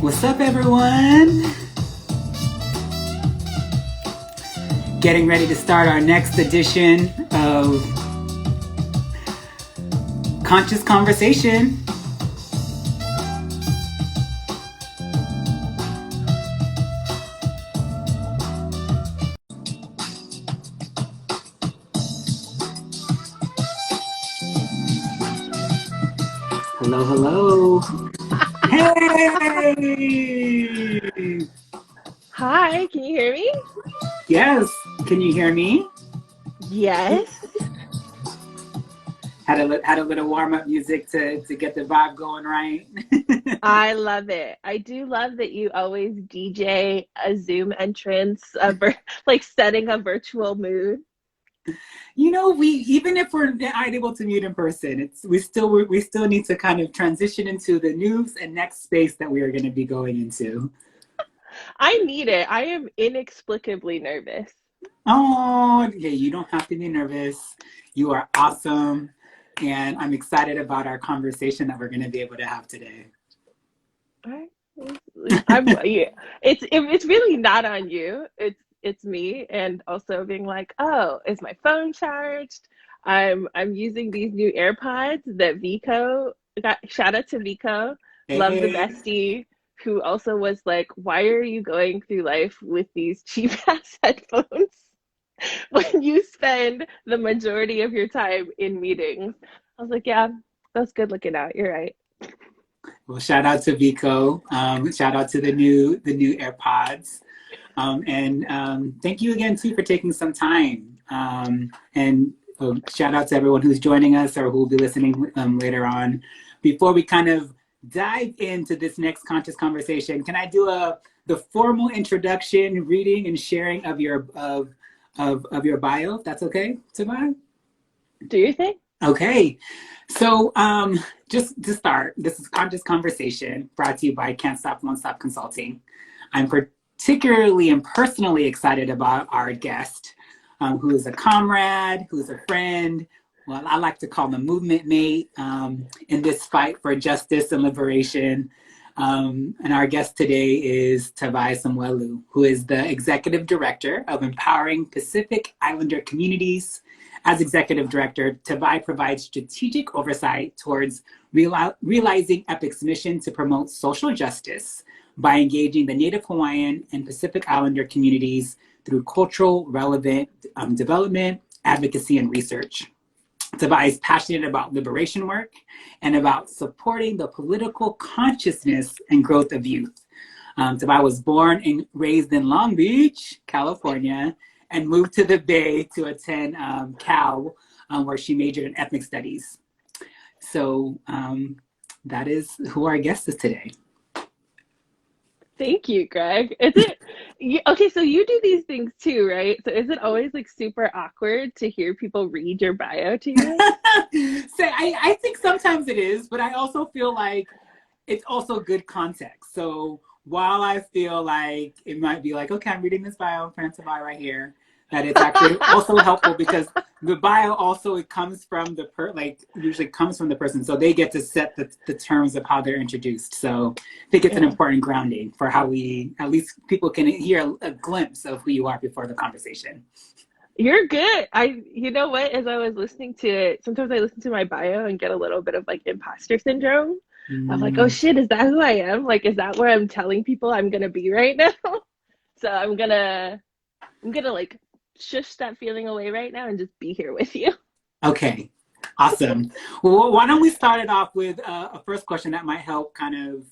What's up, everyone? Getting ready to start our next edition of Conscious Conversation. Hello, hello. Hey! Hi, can you hear me? Yes, can you hear me? Yes. Had a little warm up music to get the vibe going, right? I love it. I do love that you always DJ a Zoom entrance, like setting a virtual mood. We even if we're not able to meet in person, we still need to kind of transition into the news and next space that we are going to be going into. I need it. I am inexplicably nervous. Oh, yeah, you don't have to be nervous. You are awesome, and I'm excited about our conversation that we're going to be able to have today. I, I'm yeah. It's really not on you. It's me, and also being like, oh, is my phone charged? I'm using these new AirPods that Vico got. Shout out to Vico, love the Hey. bestie, who also was like, why are you going through life with these cheap ass headphones when you spend the majority of your time in meetings? I was like, yeah, that's good looking out. You're right. Well, shout out to Vico. Shout out to the new AirPods. And thank you again too for taking some time. And shout out to everyone who's joining us or who will be listening later on. Before we kind of dive into this next conscious conversation, can I do the formal introduction, reading, and sharing of your bio? If that's okay, Tavae? Do you think? Okay. So just to start, this is Conscious Conversation brought to you by Can't Stop, Won't Stop Consulting. I'm particularly and personally excited about our guest, who is a comrade, who's a friend. Well, I like to call them movement mate in this fight for justice and liberation. And our guest today is Tavae Samuelu, who is the Executive Director of Empowering Pacific Islander Communities. As Executive Director, Tavae provides strategic oversight towards realizing EPIC's mission to promote social justice by engaging the Native Hawaiian and Pacific Islander communities through cultural relevant development, advocacy, and research. Tavae is passionate about liberation work and about supporting the political consciousness and growth of youth. Tavae was born and raised in Long Beach, California, and moved to the Bay to attend Cal, where she majored in ethnic studies. So that is who our guest is today. Thank you, Greg. Is it okay? So you do these things too, right? So is it always like super awkward to hear people read your bio to you? So I think sometimes it is, but I also feel like it's also good context. So while I feel like it might be like, okay, I'm reading this bio, Prince of right here, that it's actually also helpful because the bio also it comes from usually comes from the person, so they get to set the terms of how they're introduced. So I think it's an Yeah. important grounding for how we at least people can hear a glimpse of who you are before the conversation. You're good. You know what? As I was listening to it, sometimes I listen to my bio and get a little bit of like imposter syndrome. I'm like, oh Mm. shit, is that who I am? Like, is that where I'm telling people I'm gonna be right now? So I'm gonna like shush that feeling away right now and just be here with you. Okay, awesome. Well, why don't we start it off with a first question that might help kind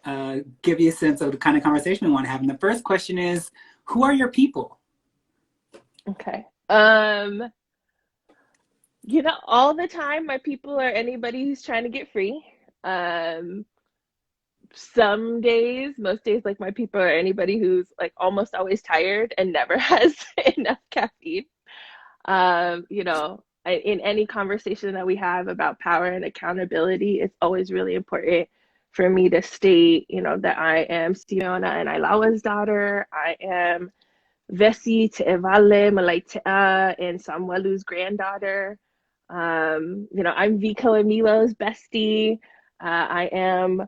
of give you a sense of the kind of conversation we want to have. And the first question is, who are your people? Okay. All the time my people are anybody who's trying to get free. Um, some days, most days, like my people are anybody who's like almost always tired and never has enough caffeine. In any conversation that we have about power and accountability, it's always really important for me to state, that I am Siona and Ailawa's daughter. I am Vesi Te Evale Malaitea and Samuelu's granddaughter. I'm Vico and Milo's bestie. I am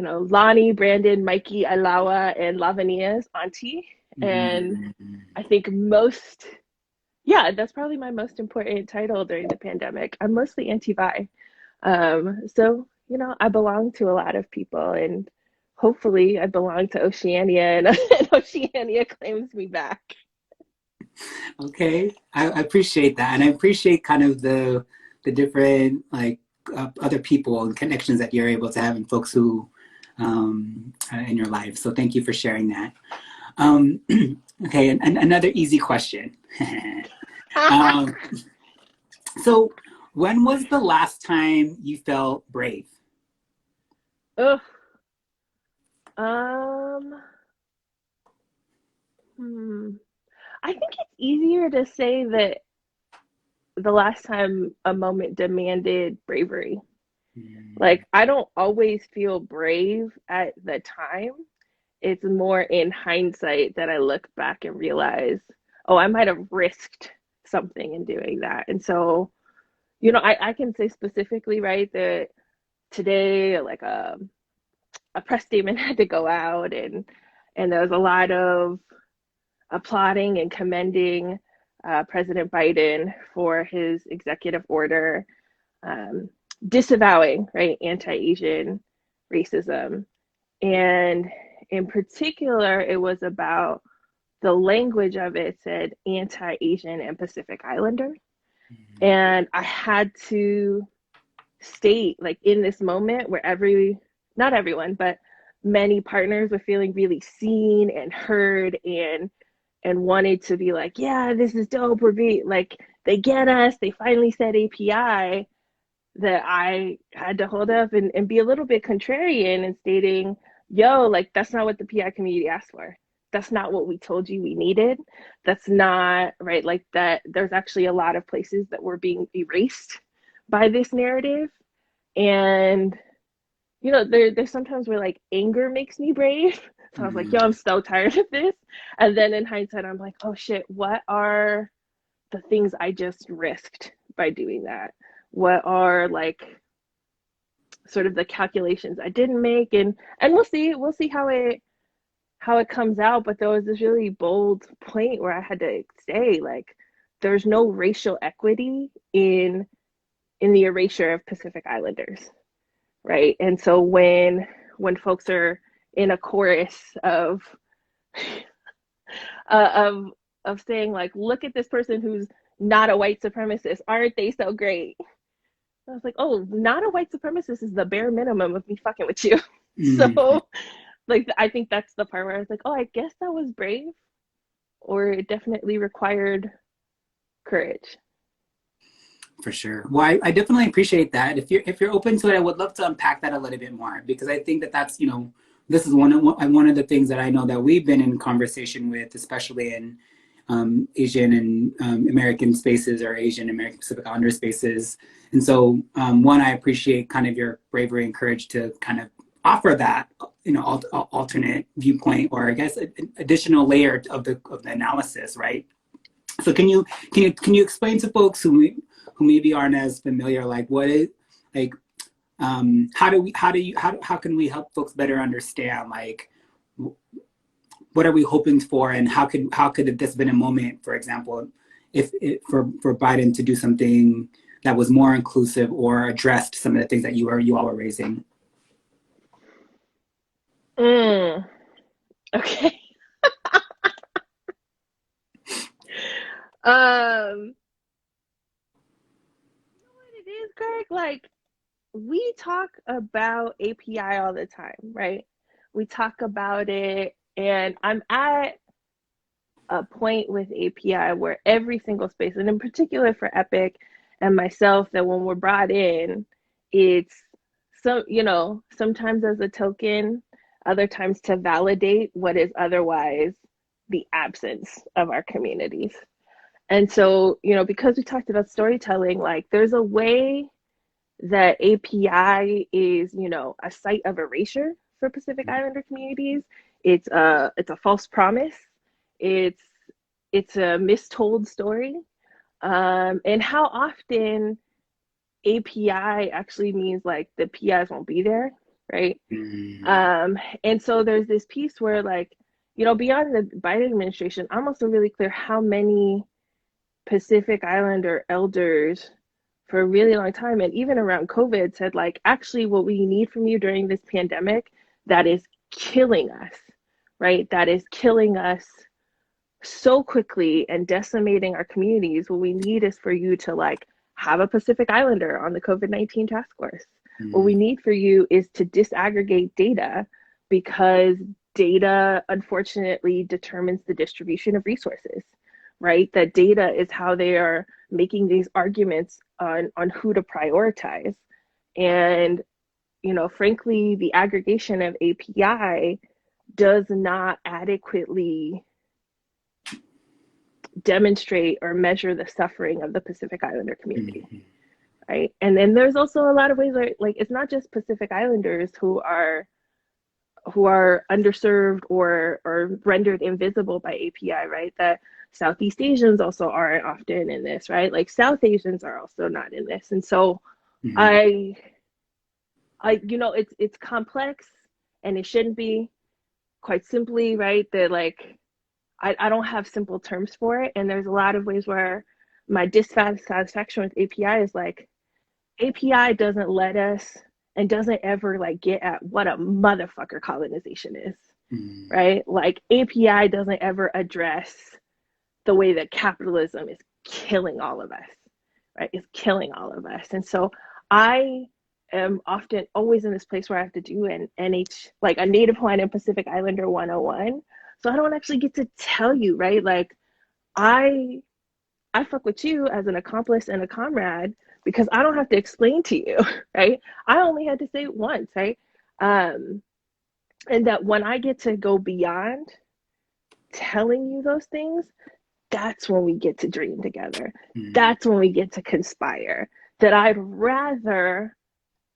Lonnie, Brandon, Mikey, Alawa, and Lavania's auntie. And Mm. I think that's probably my most important title during the pandemic. I'm mostly anti-vi. So, I belong to a lot of people, and hopefully I belong to Oceania, and, and Oceania claims me back. Okay, I appreciate that, and I appreciate kind of the different like other people and connections that you're able to have and folks who in your life. So thank you for sharing that. Um, okay, and another easy question. um, so when was the last time you felt brave? Ugh. Um, hmm. I think it's easier to say that the last time a moment demanded bravery. Mm, Like, I don't always feel brave at the time. It's more in hindsight that I look back and realize, oh, I might have risked something in doing that. And so, I can say specifically, right, that today, like a press statement had to go out, and there was a lot of applauding and commending President Biden for his executive order um, disavowing, right, anti-Asian racism. And in particular, it was about the language of it said anti-Asian and Pacific Islander. mm, And I had to state, like, in this moment where not everyone, but many partners were feeling really seen and heard, and wanted to be like, yeah, this is dope. Like, they get us. They finally said API, that I had to hold up and be a little bit contrarian and stating, yo, like, that's not what the PI community asked for. That's not what we told you we needed. That's not right. Like, that there's actually a lot of places that were being erased by this narrative. And, there's sometimes where, like, anger makes me brave. So I was like, yo, I'm mm. so tired of this. And then in hindsight, I'm like, oh shit, what are the things I just risked by doing that? What are, like, sort of the calculations I didn't make? And we'll see how it comes out. But there was this really bold point where I had to say, like, there's no racial equity in the erasure of Pacific Islanders, right? And so when folks are in a chorus uh, of of saying, like, look at this person who's not a white supremacist, aren't they so great? I was like, oh, not a white supremacist is the bare minimum of me fucking with you. Mm, So, like, I think that's the part where I was like, oh, I guess that was brave, or it definitely required courage. for sure. Well, I definitely appreciate that. If you're open to it, I would love to unpack that a little bit more because I think that that's this is one of the things that I know that we've been in conversation with, especially in Asian and American spaces or Asian American Pacific Islander spaces. And so, one, I appreciate kind of your bravery and courage to kind of offer that alternate viewpoint or I guess additional layer of the analysis, right? So can you explain to folks who maybe aren't as familiar, like what is like how can we help folks better understand like what are we hoping for and how could this been a moment, for example, for Biden to do something that was more inclusive or addressed some of the things that you all were raising. Mm, okay. Um, what it is, Greg? Like, we talk about API all the time, right? We talk about it, and I'm at a point with API where every single space, and in particular for Epic and myself, that when we're brought in, it's sometimes as a token, other times to validate what is otherwise the absence of our communities. And so, because we talked about storytelling, like, there's a way that API is, a site of erasure for Pacific Islander communities. It's a false promise. It's it's a mistold story. And how often API actually means, like, the PIs won't be there. right? Mm. And so there's this piece where, like, beyond the Biden administration, I'm also really clear how many Pacific Islander elders for a really long time, and even around COVID, said, like, actually, what we need from you during this pandemic that is killing us, right? That is killing us so quickly and decimating our communities. What we need is for you to, like, have a Pacific Islander on the COVID-19 task force. What we Mm. need for you is to disaggregate data, because data unfortunately determines the distribution of resources, right? That data is how they are making these arguments on who to prioritize. And, frankly, the aggregation of API does not adequately demonstrate or measure the suffering of the Pacific Islander community, Mm. right? And then there's also a lot of ways where, like, it's not just Pacific Islanders who are underserved or rendered invisible by API, right? That Southeast Asians also aren't often in this, right? Like, South Asians are also not in this. And so Mm. I it's complex, and it shouldn't be, quite simply, right? That, like, I don't have simple terms for it. And there's a lot of ways where my dissatisfaction with API is, like, API doesn't let us and doesn't ever, like, get at what a motherfucker colonization is, Mm. right? Like, API doesn't ever address the way that capitalism is killing all of us, right? It's killing all of us. And so I am often always in this place where I have to do an like a Native Hawaiian and Pacific Islander 101. So I don't actually get to tell you, right? Like, I I fuck with you as an accomplice and a comrade because I don't have to explain to you, right? I only had to say it once, right? Um, and that when I get to go beyond telling you those things, that's when we get to dream together. Mm. That's when we get to conspire. That I'd rather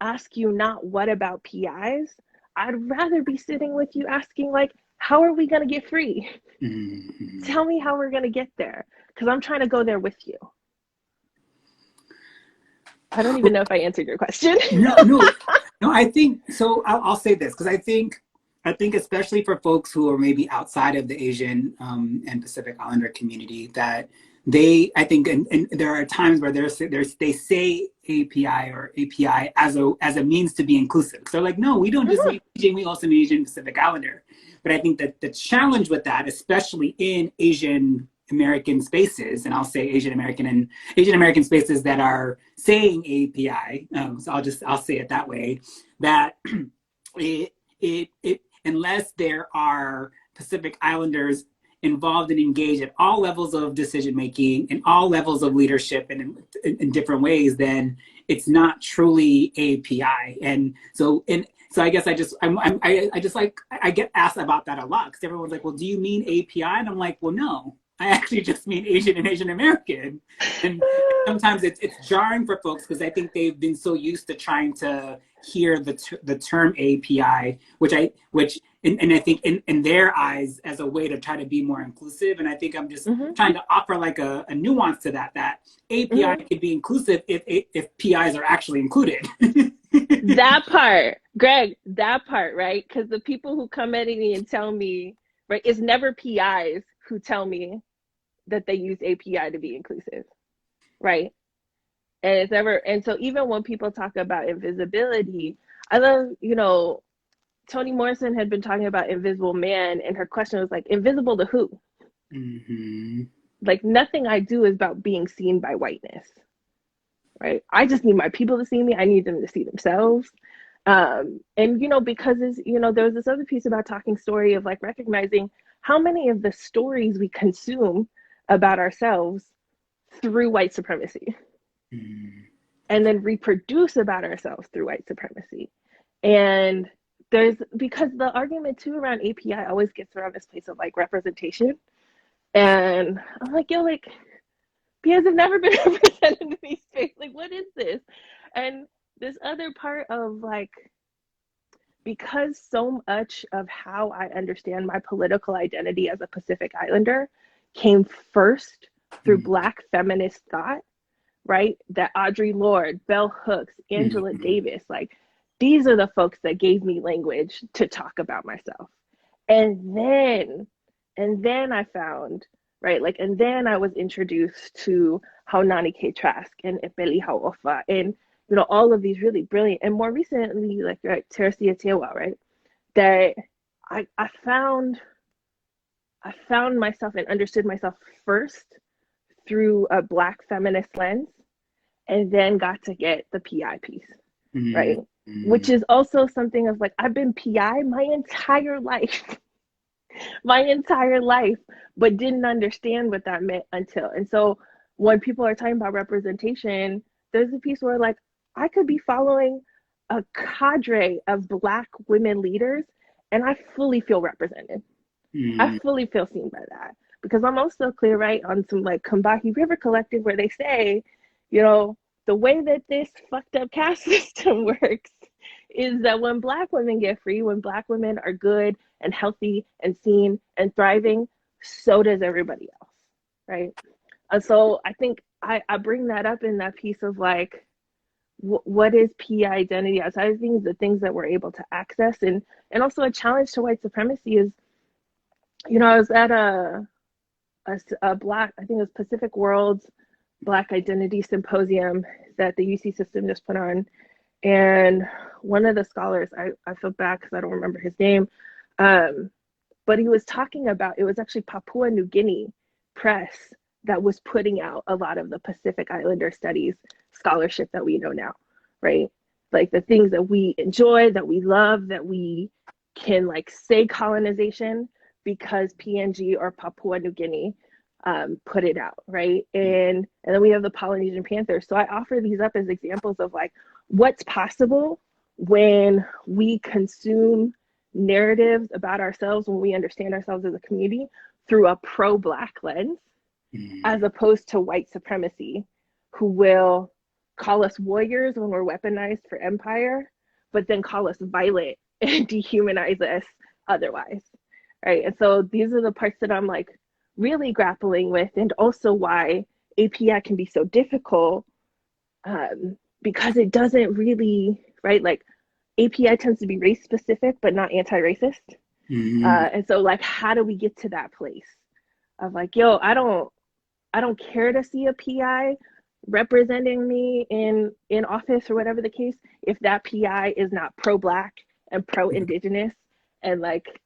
ask you not what about PIs, I'd rather be sitting with you asking, like, how are we going to get free? Mm. Tell me how we're going to get there, because I'm trying to go there with you. I don't even know if I answered your question. No, no, no. I think so. I'll say this because I think especially for folks who are maybe outside of the Asian and Pacific Islander community, that I think, and there are times where they say API or API as a means to be inclusive. So like, no, we don't just Mhm. mean Asian, we also mean Asian Pacific Islander. But I think that the challenge with that, especially in Asian American spaces, and I'll say Asian American spaces that are saying API. So I'll say it that way. That it unless there are Pacific Islanders involved and engaged at all levels of decision making and all levels of leadership and in different ways, then it's not truly API. So I guess I just like I get asked about that a lot because everyone's like, well, do you mean API? And I'm like, well, no, I actually just mean Asian and Asian American. And sometimes it's jarring for folks because I think they've been so used to trying to hear the term API, which and I think in their eyes as a way to try to be more inclusive. And I think I'm just Mhm. trying to offer like a nuance to that API Mhm. could be inclusive if PIs are actually included. That part, Greg, that part, right? Because the people who come at me and tell me, right, it's never PIs who tell me that they use API to be inclusive, right? And it's never, and so even when people talk about invisibility, I love, Toni Morrison had been talking about invisible man, and her question was like, invisible to who? Mm-hmm. Like, nothing I do is about being seen by whiteness, right? I just need my people to see me. I need them to see themselves. And because there was this other piece about talking story of, like, recognizing how many of the stories we consume about ourselves through white supremacy Mm-hmm. and then reproduce about ourselves through white supremacy. And because the argument too around API always gets around this place of, like, representation. And I'm like, yo, like, PIs have never been represented in these spaces. Like, what is this? And this other part of, like, because so much of how I understand my political identity as a Pacific Islander came first through Black feminist thought, right? That Audre Lorde, Bell Hooks, Angela Mm-hmm. Davis, like, these are the folks that gave me language to talk about myself. And then, I found, right, like, and then I was introduced to Haunani K. Trask and Epeli Hauofa and, you know, all of these really brilliant, and more recently, like, right, Teresia Tewa, right, that I found myself and understood myself first through a Black feminist lens, and then got to get the PI piece, right? Which is also something of like, I've been PI my entire life, but didn't understand what that meant until. And so when people are talking about representation, there's a piece where like, I could be following a cadre of Black women leaders and I fully feel represented. I fully feel seen by that, because I'm also clear, right, on some like Combahee River Collective, where they say, you know, the way that this fucked up caste system works is that when Black women get free, when Black women are good and healthy and seen and thriving, so does everybody else, right? And so I think I bring that up in that piece of like, what is PI identity outside of things, the things that we're able to access, and also a challenge to white supremacy is, you know, I was at a Black, I think it was Pacific World's Black Identity Symposium that the UC system just put on. And one of the scholars, I feel bad because I don't remember his name, but he was talking about, it was actually Papua New Guinea Press that was putting out a lot of the Pacific Islander studies scholarship that we know now, right? Like the things that we enjoy, that we love, that we can like say colonization, because PNG or Papua New Guinea put it out, right? And then we have the Polynesian Panthers. So I offer these up as examples of like what's possible when we consume narratives about ourselves, when we understand ourselves as a community through a pro-Black lens, as opposed to white supremacy, who will call us warriors when we're weaponized for empire, but then call us violent and dehumanize us otherwise. Right. And so these are the parts that I'm like really grappling with, and also why API can be so difficult, because it doesn't really, right? Like API tends to be race specific, but not anti-racist. And so like, how do we get to that place of like, yo, I don't care to see a PI representing me in office or whatever the case, if that PI is not pro-Black and pro-Indigenous and like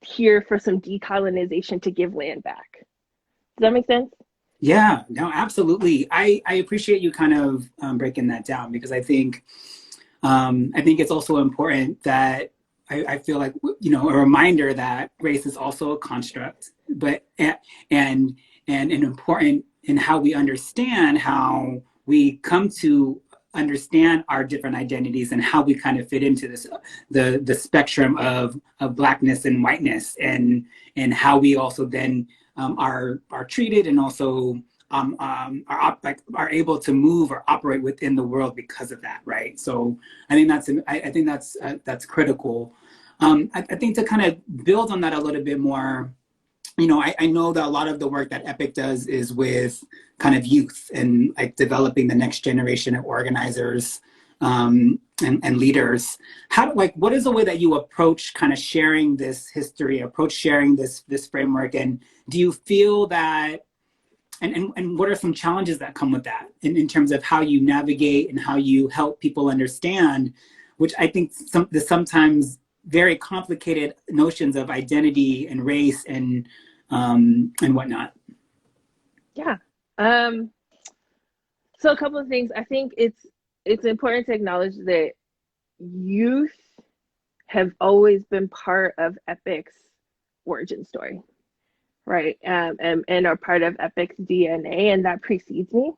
here for some decolonization to give land back. Does that make sense? Yeah, no, absolutely. I appreciate you kind of breaking that down, because I think it's also important that I feel like, you know, a reminder that race is also a construct, but and important in how we understand how we come to understand our different identities and how we kind of fit into this the spectrum of Blackness and whiteness, and how we also then are treated, and also are able to move or operate within the world because of that, right? So I think that's critical. I think to kind of build on that a little bit more, you know, I know that a lot of the work that EPIC does is with kind of youth and like developing the next generation of organizers and leaders. What is the way that you approach kind of sharing this history, sharing this framework? And do you feel that, and what are some challenges that come with that in terms of how you navigate and how you help people understand, which I think the sometimes very complicated notions of identity and race and whatnot? Yeah. So a couple of things. I think it's important to acknowledge that youth have always been part of EPIC's origin story, right? And are part of EPIC's DNA, and that precedes me.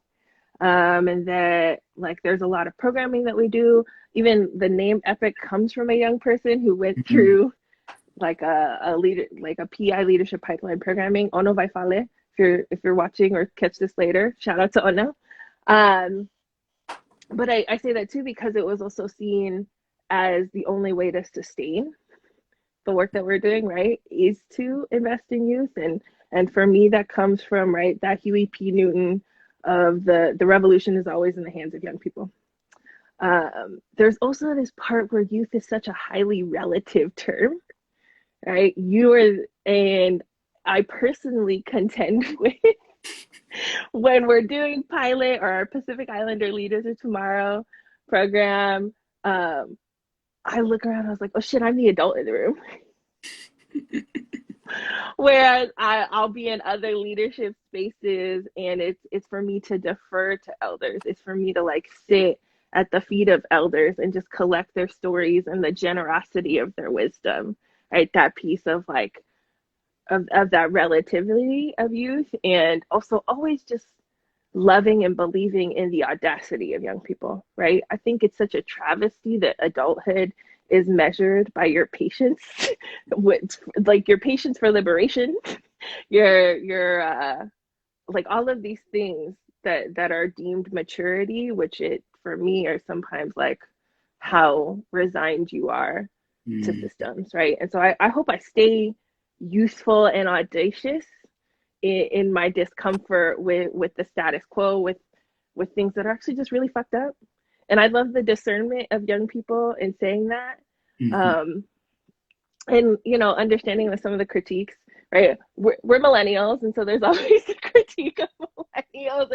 And that like there's a lot of programming that we do. Even the name EPIC comes from a young person who went through like a leader, like a PI leadership pipeline programming. Ono Vaifale, if you're watching or catch this later, shout out to Ono. But I say that too because it was also seen as the only way to sustain the work that we're doing, right, is to invest in youth. And for me, that comes from, right, that Huey P. Newton of the revolution is always in the hands of young people. There's also this part where youth is such a highly relative term, right? And I personally contend with when we're doing pilot or our Pacific Islander Leaders of Tomorrow program. Um, I look around, I was like, oh shit, I'm the adult in the room. Whereas I'll be in other leadership spaces, and it's for me to defer to elders. It's for me to like sit at the feet of elders and just collect their stories and the generosity of their wisdom, right? That piece of like of that relativity of youth, and also always just loving and believing in the audacity of young people, right? I think it's such a travesty that adulthood is measured by your patience with like your patience for liberation, your like all of these things that are deemed maturity, which it for me are sometimes like how resigned you are to Mm. systems, right? And so I hope I stay useful and audacious in my discomfort with the status quo, with things that are actually just really fucked up. And I love the discernment of young people in saying that. Mhm. Um, and understanding that some of the critiques, right, we're millennials, and so there's always a critique of millennials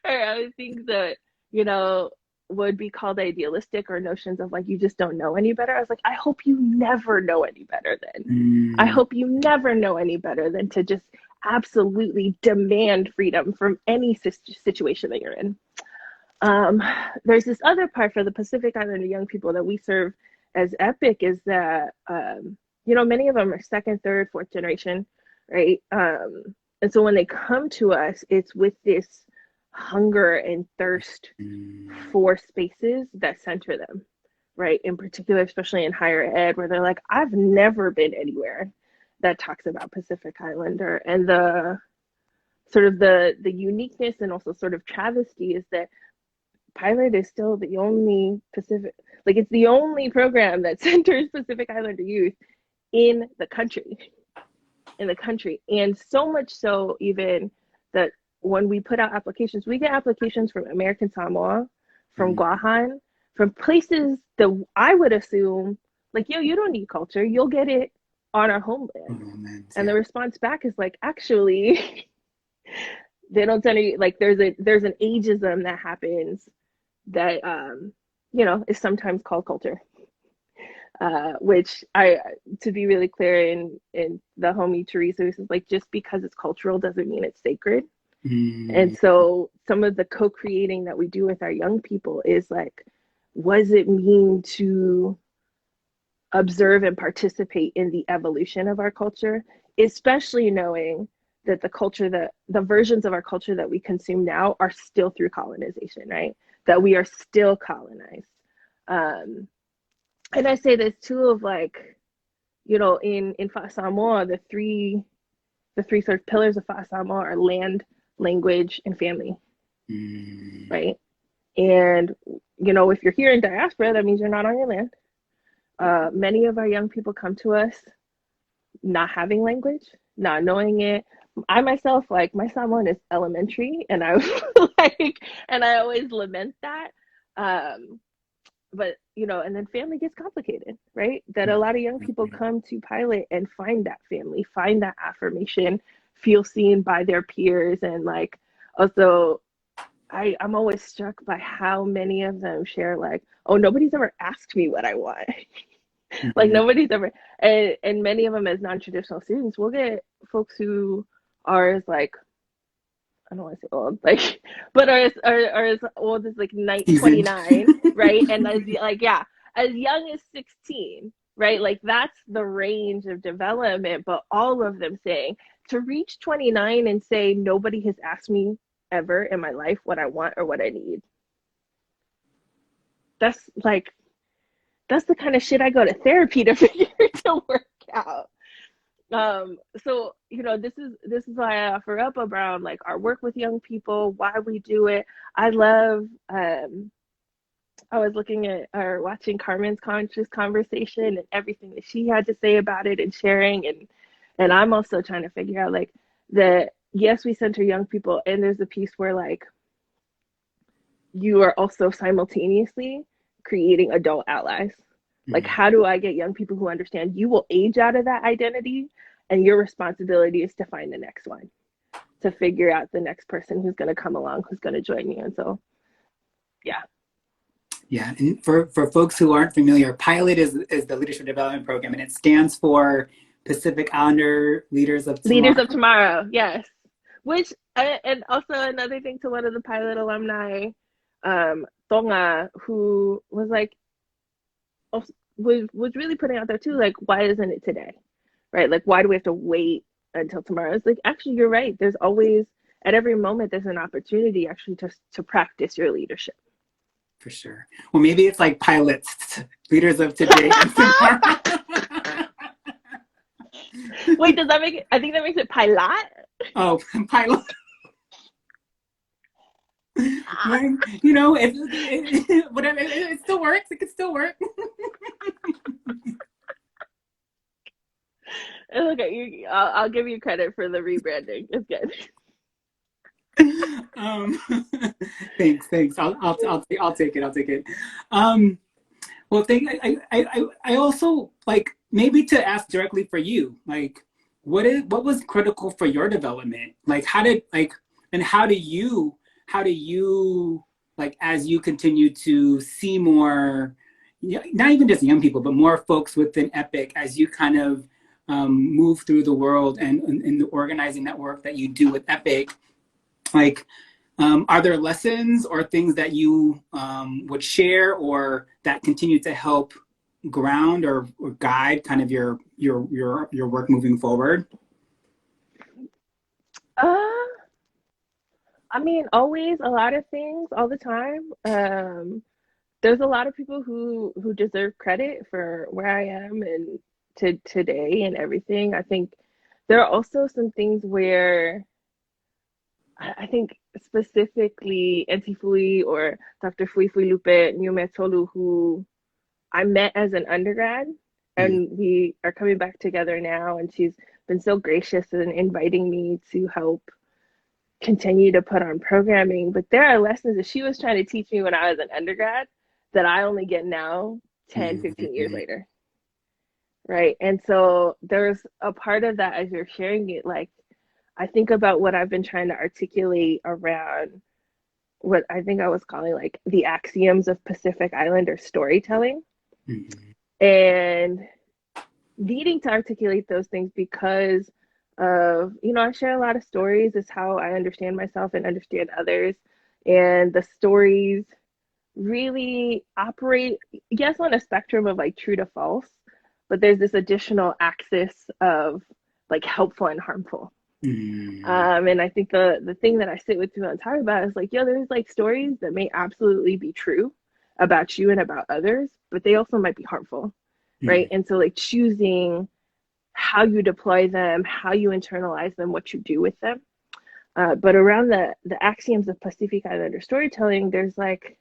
or other things that you know would be called idealistic, or notions of like you just don't know any better. I was like, I hope you never know any better then. I Mm. hope you never know any better than to just absolutely demand freedom from any situation that you're in. um, there's this other part for the Pacific Islander young people that we serve as EPIC, is that many of them are second, third, fourth generation, right? And so when they come to us, it's with this hunger and thirst Mm. for spaces that center them, right? In particular, especially in higher ed, where they're like, I've never been anywhere that talks about Pacific Islander. And the sort of the uniqueness and also sort of travesty is that Pilot is still the only Pacific, like it's the only program that centers Pacific Islander youth in the country, and so much so even that when we put out applications, we get applications from American Samoa, from Mm. Guahan, from places that I would assume, like, yo, you don't need culture, you'll get it on our Oh homeland. man, And the yeah. response back is like, actually, they don't send you, like, there's an ageism that happens that is sometimes called culture, which I, to be really clear, in the homie Teresa, who says like, just because it's cultural doesn't mean it's sacred. And Mm. so some of the co-creating that we do with our young people is like, what does it mean to observe and participate in the evolution of our culture, especially knowing that the versions of our culture that we consume now are still through colonization, right? That we are still colonized. Um, and I say this too of like, in Fa Samoa, the three sort of pillars of Fa Samoa are land, language, and family, Mm. right? And if you're here in diaspora, that means you're not on your land. Many of our young people come to us not having language, not knowing it. I myself, like, my Samoan is elementary, and I like, and I always lament that. Um, but and then family gets complicated, right? That a lot of young people come to Pilot and find that family, find that affirmation, feel seen by their peers, and like also. I'm always struck by how many of them share like, oh, nobody's ever asked me what I want. Like Mm. nobody's ever, and many of them as non-traditional students, we'll get folks who are as like, I don't want to say old, like, but are as old as like Seasoned. 29, right? And as like, yeah, as young as 16, right? Like that's the range of development. But all of them saying, to reach 29 and say nobody has asked me ever in my life what I want or what I need. That's like, that's the kind of shit I go to therapy to figure to work out. So this is why I offer up around like our work with young people, why we do it. I love I was looking at or watching Carmen's conscious conversation and everything that she had to say about it and sharing, and I'm also trying to figure out like that yes, we center young people, and there's a piece where like you are also simultaneously creating adult allies. Like, Mm-hmm. how do I get young people who understand you will age out of that identity, and your responsibility is to find the next one, to figure out the next person who's going to come along, who's going to join you. And so, yeah. Yeah, and for folks who aren't familiar, PILOT is the leadership development program, and it stands for Pacific Islander Leaders of Leaders of Tomorrow. Tomorrow, yes. Which, and also another thing to one of the pilot alumni, Tonga, who was like, was really putting out there too, like, why isn't it today? Right? Like, why do we have to wait until tomorrow? It's like, actually, you're right. There's always, at every moment, there's an opportunity actually to practice your leadership. For sure. Well, maybe it's like pilots, leaders of today and tomorrow. Wait, does that make it? I think that makes it pilot. Oh, pilot. You know, whatever, it still works. It can still work. Okay, I'll give you credit for the rebranding. It's good. Um, thanks. I'll take it. I'll take it. Well, I also like maybe to ask directly for you, like, what was critical for your development? Like, how do you like as you continue to see more, not even just young people, but more folks within Epic as you kind of move through the world and the organizing that work that you do with Epic, like. Are there lessons or things that you would share or that continue to help ground or guide kind of your work moving forward? I mean, always a lot of things all the time. There's a lot of people who deserve credit for where I am and to today and everything. I think there are also some things where I think specifically Fui or Dr. Fui Lupe Nyumetolu, who I met as an undergrad, Mm. and we are coming back together now, and she's been so gracious in inviting me to help continue to put on programming. But there are lessons that she was trying to teach me when I was an undergrad that I only get now 10, 15 years Mm-hmm. later. Right. And so there's a part of that as you're sharing it, like, I think about what I've been trying to articulate around what I think I was calling like the axioms of Pacific Islander storytelling, Mm-hmm. and needing to articulate those things because of, I share a lot of stories. Is how I understand myself and understand others. And the stories really operate, yes, on a spectrum of like true to false, but there's this additional axis of like helpful and harmful. Mm-hmm. And I think the thing that I sit with people and talk about is like, there's like stories that may absolutely be true about you and about others, but they also might be harmful, right? And so like choosing how you deploy them, how you internalize them, what you do with them. But around the axioms of Pacific Islander storytelling, there's like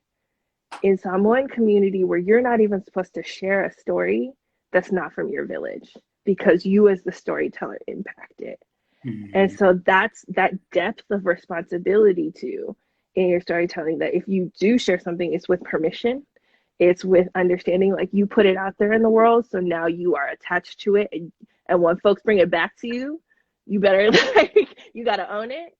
in Samoan community where you're not even supposed to share a story that's not from your village because you as the storyteller impact it. And Mm-hmm. so that's that depth of responsibility to in your storytelling, that if you do share something, it's with permission. It's with understanding, like you put it out there in the world. So now you are attached to it. And when folks bring it back to you, you better like, you got to own it.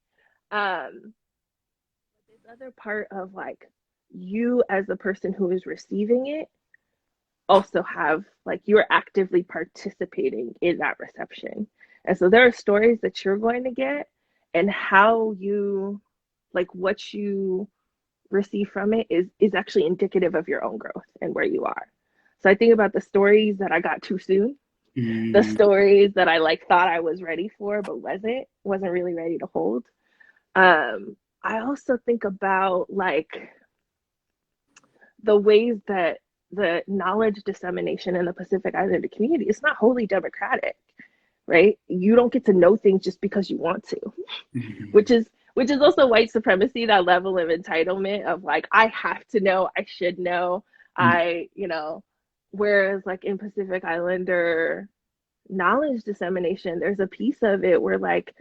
This other part of like you as the person who is receiving it also have like you're actively participating in that reception. And so there are stories that you're going to get, and how you like what you receive from it is actually indicative of your own growth and where you are. So I think about the stories that I got too soon, the Mm-hmm. stories that I like thought I was ready for but wasn't really ready to hold. I also think about like the ways that the knowledge dissemination in the Pacific Islander community is not wholly democratic, right? You don't get to know things just because you want to, Mm-hmm. which is also white supremacy, that level of entitlement of like, I have to know, I should know, whereas like in Pacific Islander knowledge dissemination, there's a piece of it where like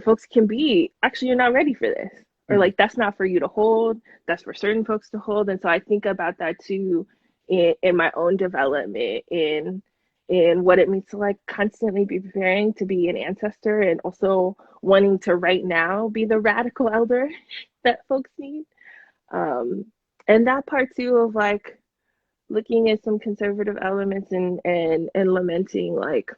folks can be, actually, you're not ready for this. or like that's not for you to hold, that's for certain folks to hold. And so I think about that too in my own development, in what it means to like constantly be preparing to be an ancestor, and also wanting to right now be the radical elder that folks need. And that part too of like looking at some conservative elements and lamenting, like,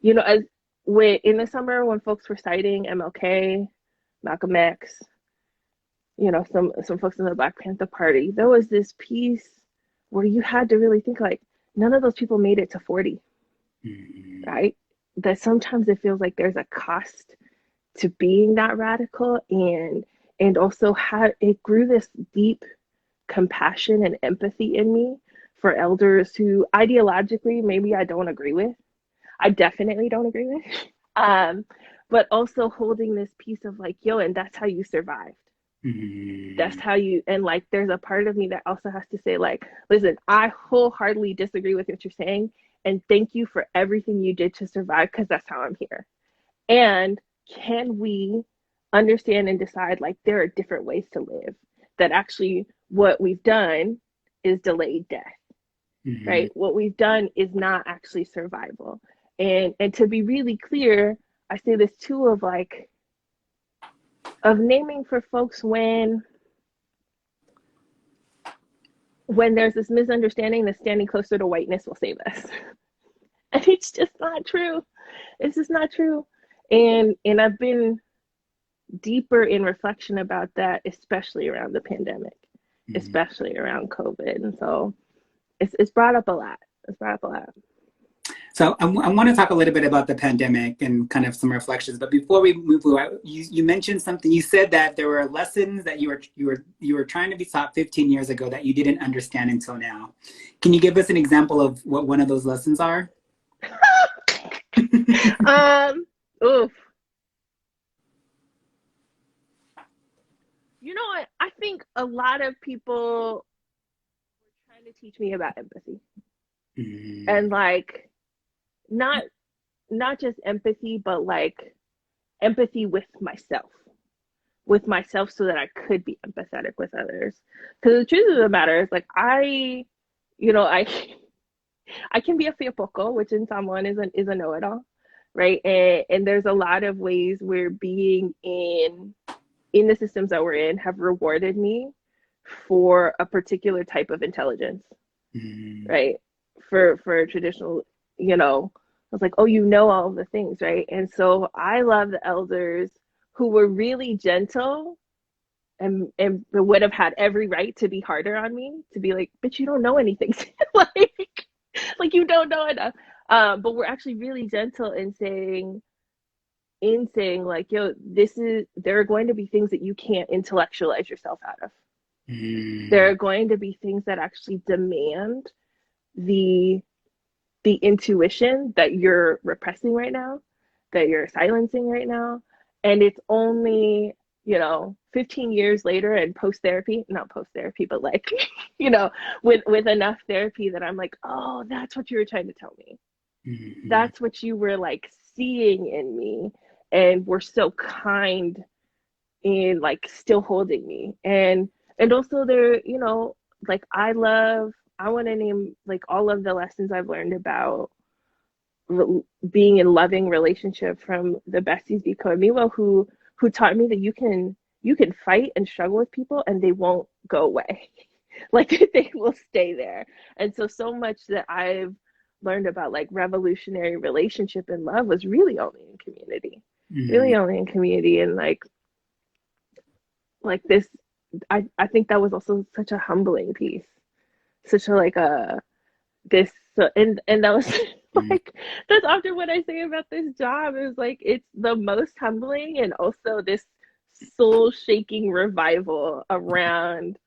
you know, as when in the summer when folks were citing MLK, Malcolm X, you know, some folks in the Black Panther Party, there was this piece where you had to really think like none of those people made it to 40, right? That sometimes it feels like there's a cost to being that radical, and also how it grew this deep compassion and empathy in me for elders who ideologically maybe I don't agree with. I definitely don't agree with. But also holding this piece of like, yo, and that's how you survived. That's how you, and like there's a part of me that also has to say like, listen, I wholeheartedly disagree with what you're saying, and thank you for everything you did to survive, because that's how I'm here. And can we understand and decide like there are different ways to live, that actually what we've done is delayed death, right? What we've done is not actually survival. And to be really clear, I say this too of like, of naming for folks when there's this misunderstanding that standing closer to whiteness will save us. And it's just not true. It's just not true. And I've been deeper in reflection about that, especially around the pandemic, especially around COVID. And so it's brought up a lot. It's brought up a lot. So I want to talk a little bit about the pandemic and kind of some reflections. But before we move forward, you mentioned something. You said that there were lessons that you were trying to be taught 15 years ago that you didn't understand until now. Can you give us an example of what one of those lessons are? Oof. You know what? I think a lot of people were trying to teach me about empathy. And like not just empathy, but like empathy with myself so that I could be empathetic with others. Because the truth of the matter is like I can be a fiapoco, which in Samoan is a know-it-all, right? And there's a lot of ways where being in the systems that we're in have rewarded me for a particular type of intelligence, right? For traditional, you know, I was like, oh, you know all of the things, right? And so I love the elders who were really gentle and would have had every right to be harder on me, to be like, but you don't know anything. like you don't know enough. But we're actually really gentle in saying like, yo, there are going to be things that you can't intellectualize yourself out of. There are going to be things that actually demand the intuition that you're repressing right now, that you're silencing right now. And it's only, 15 years later and not post therapy, but like, with enough therapy that I'm like, oh, that's what you were trying to tell me. That's what you were like seeing in me. And were so kind in like still holding me. And also there, like I want to name like all of the lessons I've learned about being in loving relationship from the besties Biko who taught me that you can fight and struggle with people and they won't go away. Like they will stay there. And so much that I've learned about like revolutionary relationship and love was really only in community. Really only in community. And like this, I think that was also such a humbling piece. Such a like this and that was like that's often what I say about this job is like it's the most humbling and also this soul shaking revival around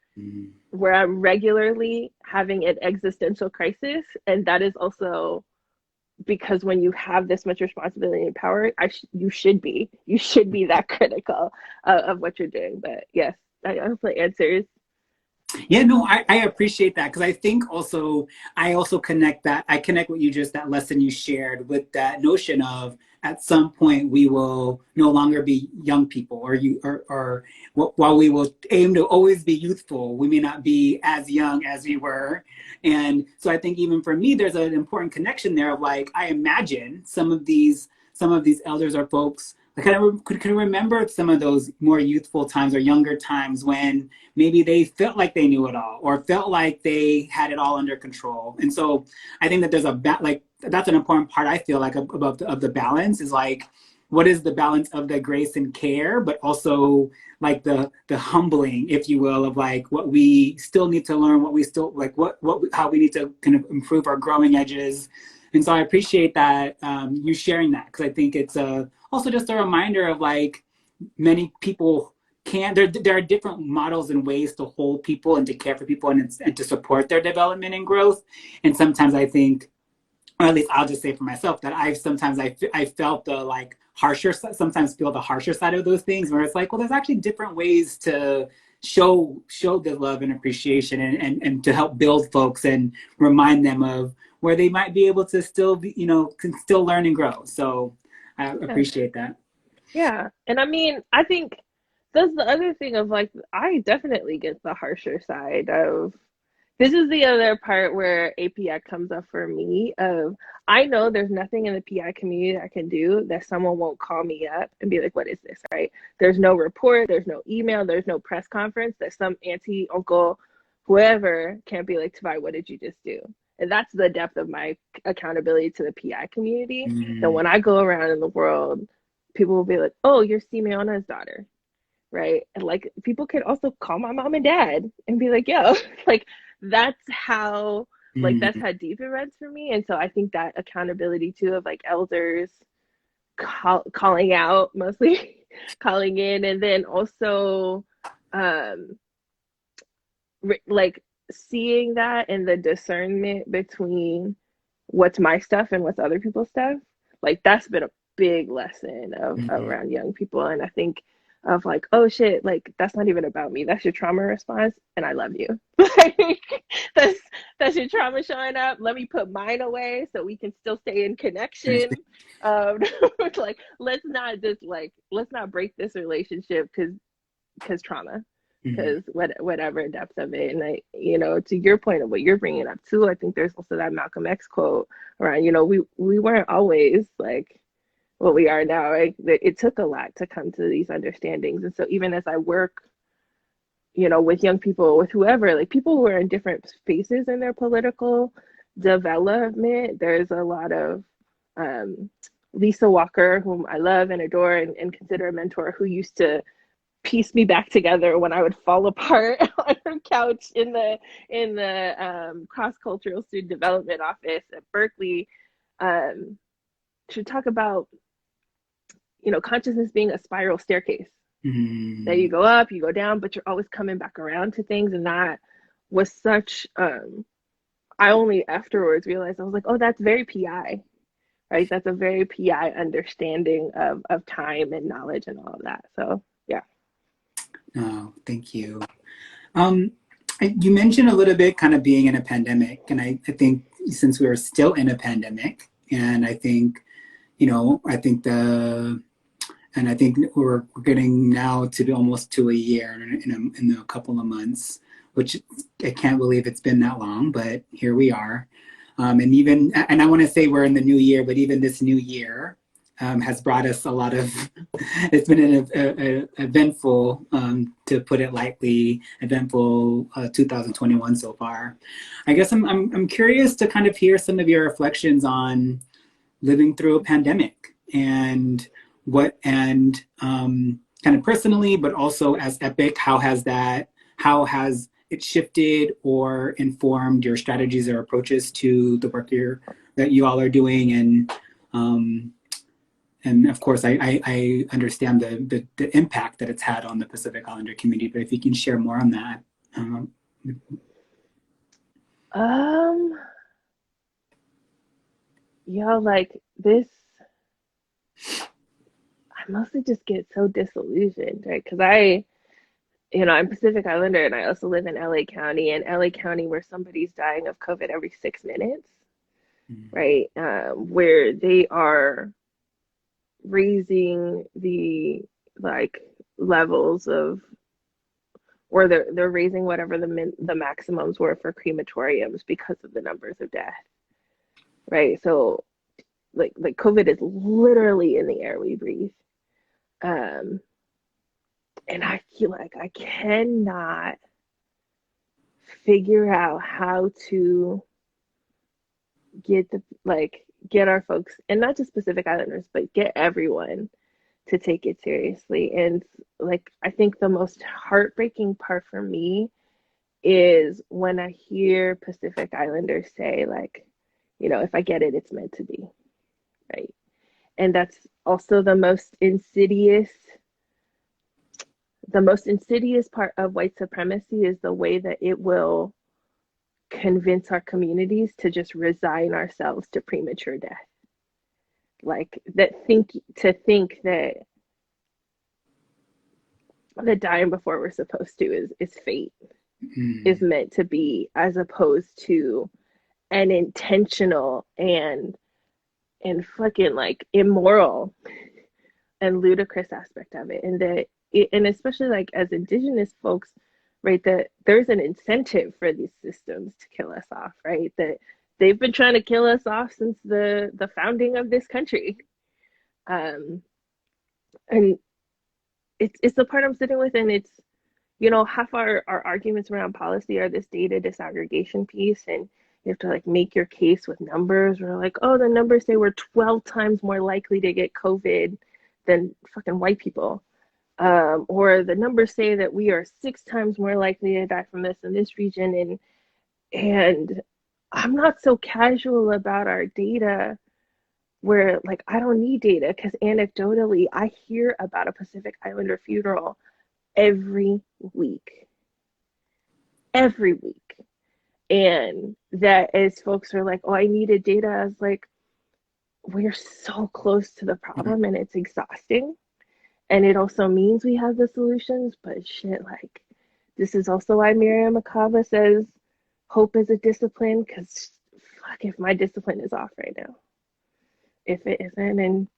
where I'm regularly having an existential crisis, and that is also because when you have this much responsibility and power, you should be that critical of what you're doing. But yes, I hope that answers. Yeah, no, I appreciate that because I think I also connect what you that lesson you shared with that notion of at some point we will no longer be young people, or while we will aim to always be youthful, we may not be as young as we were. And so I think even for me, there's an important connection there of like, I imagine some of these elders or folks could remember some of those more youthful times or younger times when maybe they felt like they knew it all or felt like they had it all under control. And so I think that there's like that's an important part. I feel like of the balance is like, what is the balance of the grace and care, but also like the humbling, if you will, of like what we still need to learn, what we still like, what how we need to kind of improve our growing edges. And so I appreciate that you sharing that, because I think it's also just a reminder of like many people can there are different models and ways to hold people and to care for people and to support their development and growth. And sometimes I think, or at least I'll just say for myself, that I felt the like sometimes feel the harsher side of those things, where it's like, well, there's actually different ways to show the love and appreciation, and to help build folks and remind them of where they might be able to still be, can still learn and grow. So I Yeah. appreciate that. Yeah. And I mean, I think that's the other thing of like, I definitely get the harsher side of this is the other part where API comes up for me of I know there's nothing in the PI community I can do that someone won't call me up and be like, what is this, right? There's no report, there's no email, there's no press conference that some auntie, uncle, whoever can't be like, Tavae, what did you just do? And that's the depth of my accountability to the PI community. That Mm, when I go around in the world, people will be like, oh, you're Simeona's daughter, right? And like people can also call my mom and dad and be like, yo, like that's how that's mm, how deep it runs for me. And so I think that accountability too of like elders calling out mostly calling in, and then also um like seeing that and the discernment between what's my stuff and what's other people's stuff, like that's been a big lesson of mm, around young people. And I think of like, oh shit, like that's not even about me, that's your trauma response and I love you. Like that's that's your trauma showing up, let me put mine away so we can still stay in connection. um like let's not break this relationship because trauma, mm, because whatever depth of it. And I, to your point of what you're bringing up too, I think there's also that Malcolm X quote around, we weren't always like what we are now, right? It took a lot to come to these understandings. And so even as I work, with young people, with whoever, like people who are in different spaces in their political development, there's a lot of um, Lisa Walker, whom I love and adore and consider a mentor, who used to piece me back together when I would fall apart on her couch in the cross cultural student development office at Berkeley. To talk about consciousness being a spiral staircase that you mm, go up, you go down, but you're always coming back around to things. And that was such I only afterwards realized, I was like, oh, that's very PI, right? That's a very PI understanding of time and knowledge and all of that. So yeah. oh, thank you. Um, you mentioned a little bit kind of being in a pandemic, and I think since we are still in a pandemic, and I think, I think and I think we're getting now to be almost to a year in a couple of months, which I can't believe it's been that long, but here we are. And I want to say we're in the new year, but even this new year has brought us a lot of, it's been an eventful, to put it lightly, eventful 2021 so far. I guess I'm curious to kind of hear some of your reflections on living through a pandemic, and kind of personally, but also as Epic, how has it shifted or informed your strategies or approaches to the work that you all are doing? And of course, I understand the impact that it's had on the Pacific Islander community, but if you can share more on that. Um, Um, like this, I mostly just get so disillusioned, right? Because I'm Pacific Islander and I also live in LA County, and LA County where somebody's dying of COVID every 6 minutes, right? Where they are raising the like levels of, or they're raising whatever the maximums were for crematoriums because of the numbers of death, right? So like COVID is literally in the air we breathe. Um, and I feel like I cannot figure out how to get our folks, and not just Pacific Islanders, but get everyone to take it seriously. And like, I think the most heartbreaking part for me is when I hear Pacific Islanders say, like, if I get it, it's meant to be, right? And that's also the most insidious part of white supremacy is the way that it will convince our communities to just resign ourselves to premature death. Like think that the dying before we're supposed to is fate, is meant to be, as opposed to an intentional and fucking like immoral and ludicrous aspect of it. And especially like as Indigenous folks, right, that there's an incentive for these systems to kill us off, right? That they've been trying to kill us off since the founding of this country. And it's the part I'm sitting with, and it's, half our arguments around policy are this data disaggregation piece, and you have to like make your case with numbers. We're like, oh, the numbers say we're 12 times more likely to get COVID than fucking white people. Or the numbers say that we are 6 times more likely to die from this in this region. And I'm not so casual about our data, where like I don't need data, because anecdotally I hear about a Pacific Islander funeral every week. And that as folks are like, oh, I needed data, I was like, we're so close to the problem and it's exhausting. And it also means we have the solutions, but shit, like, this is also why Miriam Makaba says hope is a discipline, because fuck if my discipline is off right now. If it isn't.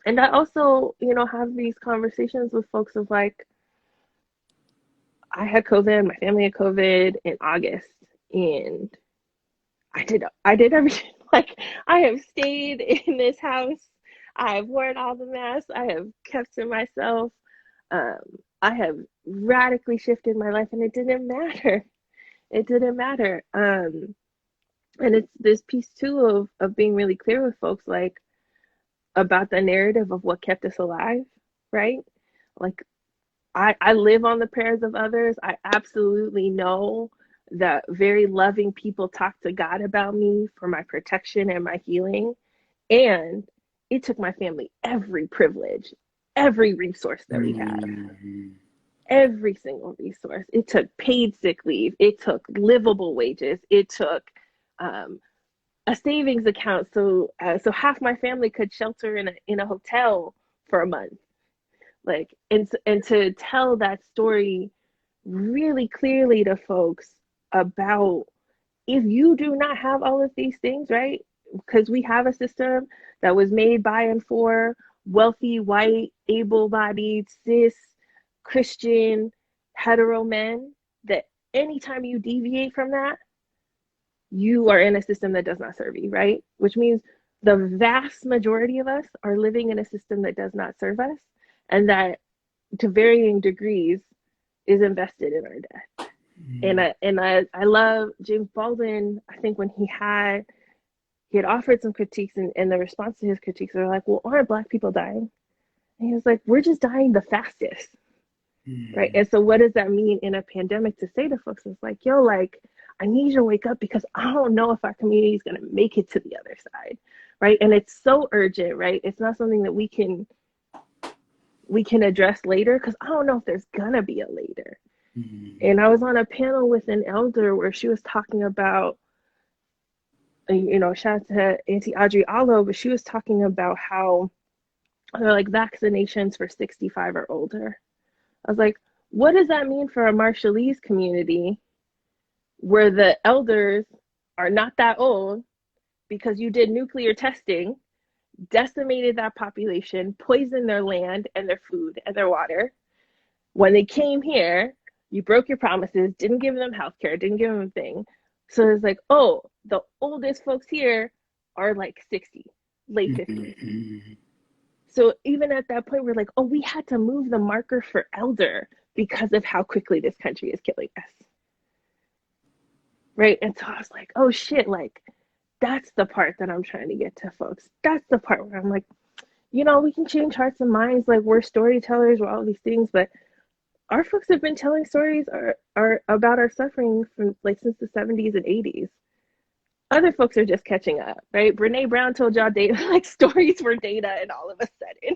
And I also, have these conversations with folks of like, I had COVID, my family had COVID in August, and I did everything. Like, I have stayed in this house. I have worn all the masks. I have kept to myself. I have radically shifted my life, and it didn't matter. It didn't matter. And it's this piece too of being really clear with folks, like, about the narrative of what kept us alive, right? Like, I live on the prayers of others. I absolutely know that very loving people talk to God about me for my protection and my healing. And it took my family every privilege, every resource that we have, every single resource. It took paid sick leave. It took livable wages. It took a savings account, so half my family could shelter in a hotel for a month. Like, and to tell that story really clearly to folks about, if you do not have all of these things, right? Because we have a system that was made by and for wealthy, white, able-bodied, cis, Christian, hetero men, that anytime you deviate from that, you are in a system that does not serve you, right? Which means the vast majority of us are living in a system that does not serve us, and that to varying degrees is invested in our death. And I love James Baldwin. I think when he had offered some critiques, and the response to his critiques were like, well, aren't Black people dying? And he was like, we're just dying the fastest. Right. And so what does that mean in a pandemic to say to folks? It's like, yo, like, I need you to wake up, because I don't know if our community is going to make it to the other side. Right. And it's so urgent. Right. It's not something that we can address later, because I don't know if there's going to be a later. And I was on a panel with an elder where she was talking about, shout out to Auntie Audrey Allo, but she was talking about how they're like vaccinations for 65 or older. I was like, what does that mean for a Marshallese community where the elders are not that old because you did nuclear testing, decimated that population, poisoned their land and their food and their water. When they came here, you broke your promises, didn't give them healthcare, didn't give them a thing. So it's like, oh, the oldest folks here are like 60, late 50s. So even at that point, we're like, oh, we had to move the marker for elder because of how quickly this country is killing us. Right. And so I was like, oh shit, like that's the part that I'm trying to get to folks. That's the part where I'm like, we can change hearts and minds. Like we're storytellers, we're all these things, but our folks have been telling stories are about our suffering from like since the 70s and 80s. Other folks are just catching up, right? Brene Brown told y'all data, like stories were data, and all of a sudden,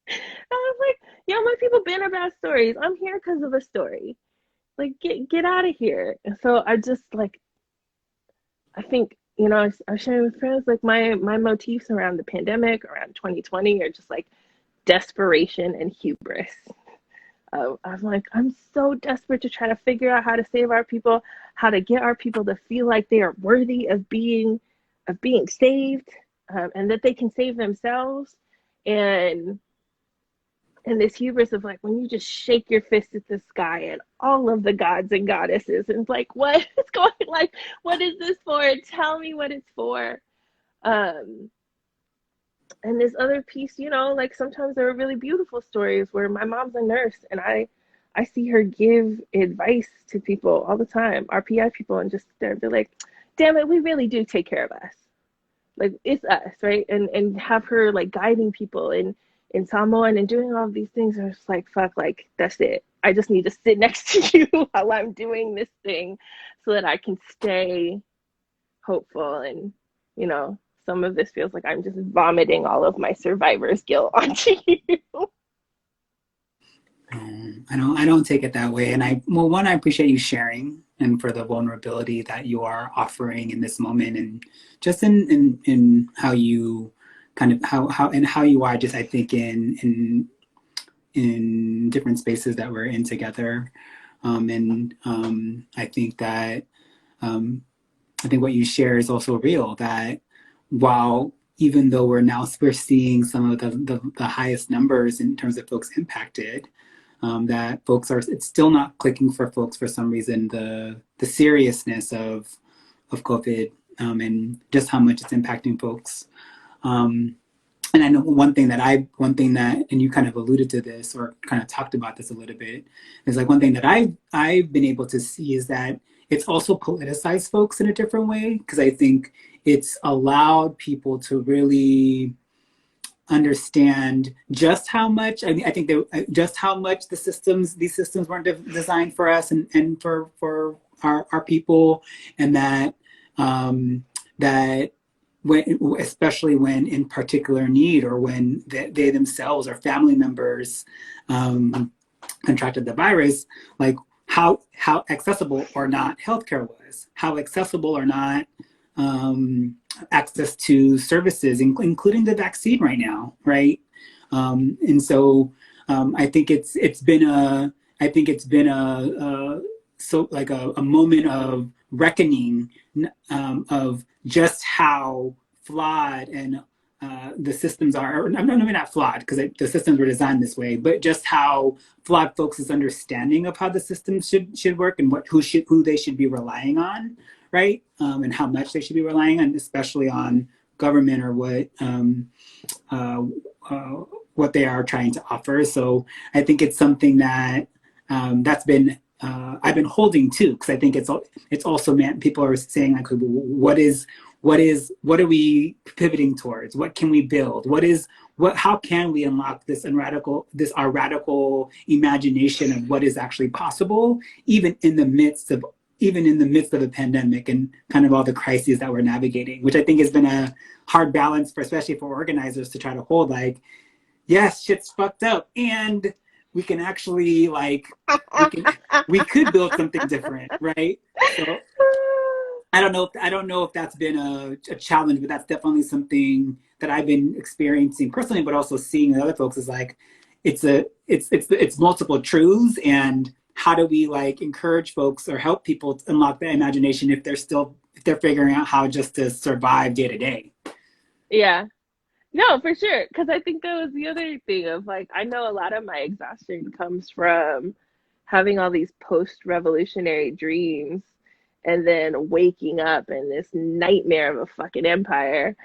I was like, my people been about stories. I'm here because of a story. Like, get out of here. And so I just like, I think, I was sharing with friends, like my motifs around the pandemic, around 2020 are just like desperation and hubris. I'm like, I'm so desperate to try to figure out how to save our people, how to get our people to feel like they are worthy of being saved, and that they can save themselves. And this hubris of like, when you just shake your fist at the sky and all of the gods and goddesses, and it's like, what is going, like, what is this for? Tell me what it's for. And this other piece, like sometimes there are really beautiful stories where my mom's a nurse and I see her give advice to people all the time, RPI people, and just they're like, damn it, we really do take care of us. Like it's us, right? And have her like guiding people in Samoan and doing all of these things. And it's like, fuck, like that's it. I just need to sit next to you while I'm doing this thing so that I can stay hopeful. And, some of this feels like I'm just vomiting all of my survivor's guilt onto you. I don't take it that way. And I appreciate you sharing and for the vulnerability that you are offering in this moment, and just in how you kind of how you are just, I think, in different spaces that we're in together. I think that I think what you share is also real, that while even though we're seeing some of the highest numbers in terms of folks impacted, that it's still not clicking for folks for some reason, the seriousness of COVID, and just how much it's impacting folks. And I know one thing that, and you kind of alluded to this or kind of talked about this a little bit, is like one thing that I've been able to see is that it's also politicized folks in a different way, because I think it's allowed people to really understand just how much, I think just how much these systems weren't designed for us and for our people, and that especially when in particular need, or when they themselves or family members contracted the virus, like how accessible or not healthcare was, how accessible or not access to services, including the vaccine right now, right? And so I think it's been a moment of reckoning of just how flawed and the systems are. Or, maybe not flawed, because the systems were designed this way, but just how flawed folks' understanding of how the systems should work, and who they should be relying on, right? And how much they should be relying on, especially on government, or what they are trying to offer. So I think it's something that that's been I've been holding too, because I think it's also meant, people are saying like, what are we pivoting towards? What can we build? How can we unlock our radical imagination of what is actually possible, even in the midst of a pandemic and kind of all the crises that we're navigating, which I think has been a hard balance especially for organizers to try to hold, like, yes, shit's fucked up, and we can actually we could build something different, right? So I don't know if that's been a challenge, but that's definitely something that I've been experiencing personally, but also seeing in other folks, is like, it's multiple truths, and how do we encourage folks or help people to unlock their imagination if they're figuring out how just to survive day to day. Yeah. No, for sure. Because I think that was the other thing of like, I know a lot of my exhaustion comes from having all these post-revolutionary dreams and then waking up in this nightmare of a fucking empire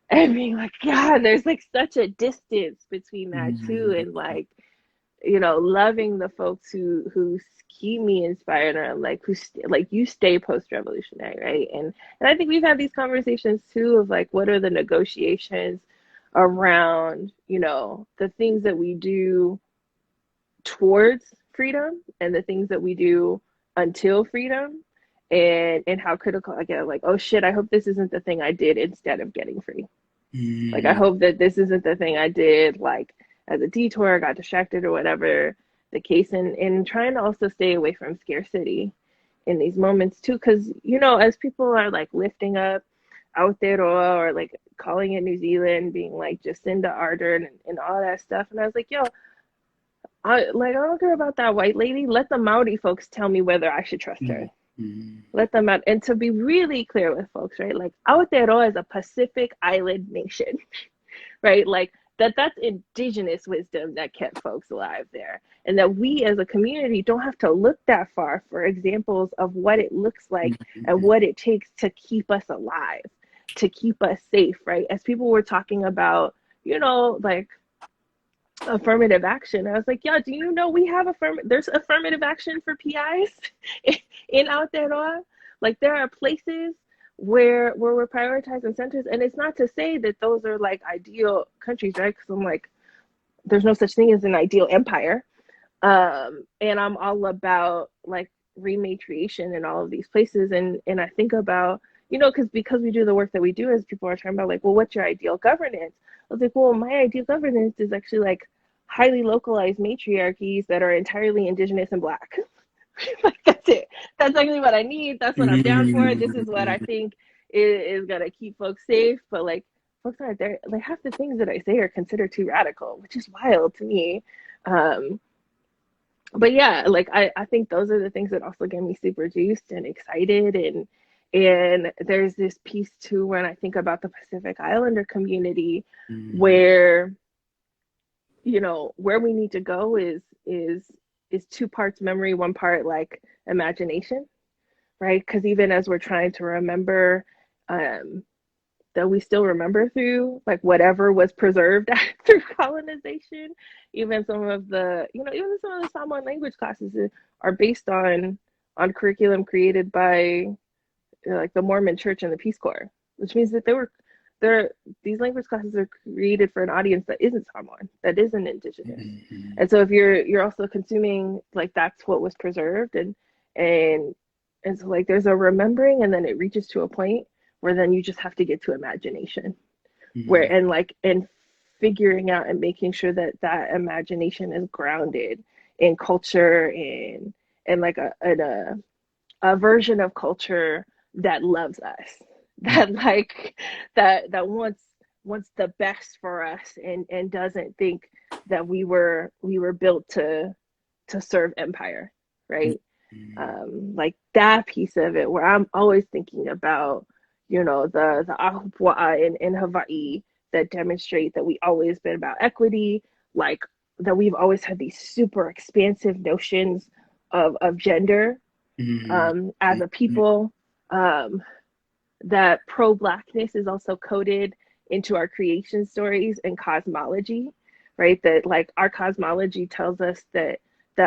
and being like, God, there's like such a distance between that too. Mm, And like, you know, loving the folks who keep me inspired or like like you stay post-revolutionary, right? And I think we've had these conversations too of like what are the negotiations around, you know, the things that we do towards freedom and the things that we do until freedom, and how critical I get, like, oh shit, I hope this isn't the thing I did instead of getting free. Like, I mm, hope that this isn't the thing I did, like, as a detour, got distracted or whatever the case. And trying to also stay away from scarcity in these moments too. Because, you know, as people are like lifting up Aotearoa or like calling it New Zealand, being like Jacinda Ardern and all that stuff. And I was like, yo, I don't care about that white lady. Let the Maori folks tell me whether I should trust her. mm, mm, Let them out. And to be really clear with folks, right? Like Aotearoa is a Pacific Island nation, right? Like that's indigenous wisdom that kept folks alive there. And that we as a community don't have to look that far for examples of what it looks like and mm, what it takes to keep us alive, to keep us safe, right? As people were talking about, you know, like affirmative action. I was like, yeah, do you know we have there's affirmative action for PIs in Aotearoa? Like there are places where we're prioritizing centers, and it's not to say that those are like ideal countries, right? Because I'm like, there's no such thing as an ideal empire. And I'm all about like rematriation in all of these places, and I think about, you know, because we do the work that we do, as people are talking about like, well, what's your ideal governance? I was like, well, my ideal governance is actually like highly localized matriarchies that are entirely indigenous and black. Like that's it. That's actually what I need. That's what I'm down for. This is what I mm, think is gonna keep folks safe. But like folks aren't there. Like half the things that I say are considered too radical, which is wild to me. Um, but yeah, like I think those are the things that also get me super juiced and excited. And there's this piece too when I think about the Pacific Islander community mm, where, you know, where we need to go is two parts memory, one part like imagination, right? Because even as we're trying to remember, um, that we still remember through like whatever was preserved through colonization. Even some of the, you know, even some of the Samoan language classes are based on curriculum created by, you know, like the Mormon Church and the Peace Corps, which means that there these language classes are created for an audience that isn't Samoan, that isn't indigenous. mm, And so if you're also consuming, like that's what was preserved, and and so like there's a remembering, and then it reaches to a point where then you just have to get to imagination, where mm, and figuring out and making sure that that imagination is grounded in culture and like a version of culture that loves us, mm, that like that wants the best for us and doesn't think that we were built to serve empire, right? mm, Like that piece of it where I'm always thinking about, you know, the ahupua'a in Hawaii that demonstrate that we always been about equity, like that we've always had these super expansive notions of gender, mm, as mm, a people, um, that pro-blackness is also coded into our creation stories and cosmology, right? That like our cosmology tells us that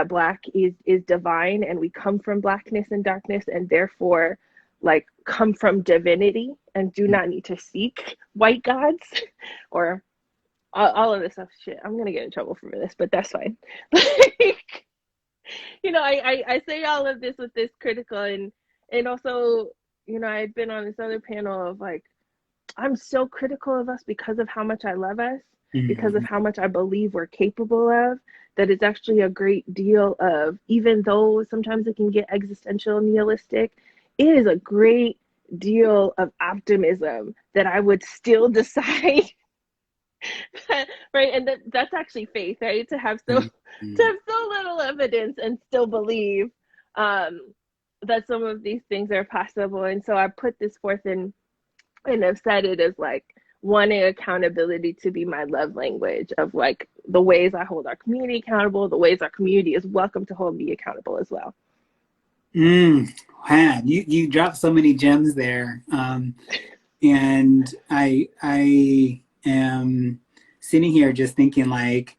black is divine, and we come from blackness and darkness, and therefore like come from divinity and do mm. not need to seek white gods or all of this stuff. Shit, I'm gonna get in trouble for this, but that's fine. Like, you know, I say all of this with this critical, and also, you know, I'd been on this other panel of like, I'm so critical of us because of how much I love us, because of Mm, how much I believe we're capable of, that it's actually a great deal of, even though sometimes it can get existential and nihilistic, it is a great deal of optimism that I would still decide. Right, and that's actually faith, right? mm, To mm, have so little evidence and still believe, um, that some of these things are possible. And so I put this forth and have said it as like, wanting accountability to be my love language of like the ways I hold our community accountable, the ways our community is welcome to hold me accountable as well. Man, you dropped so many gems there. And I am sitting here just thinking like,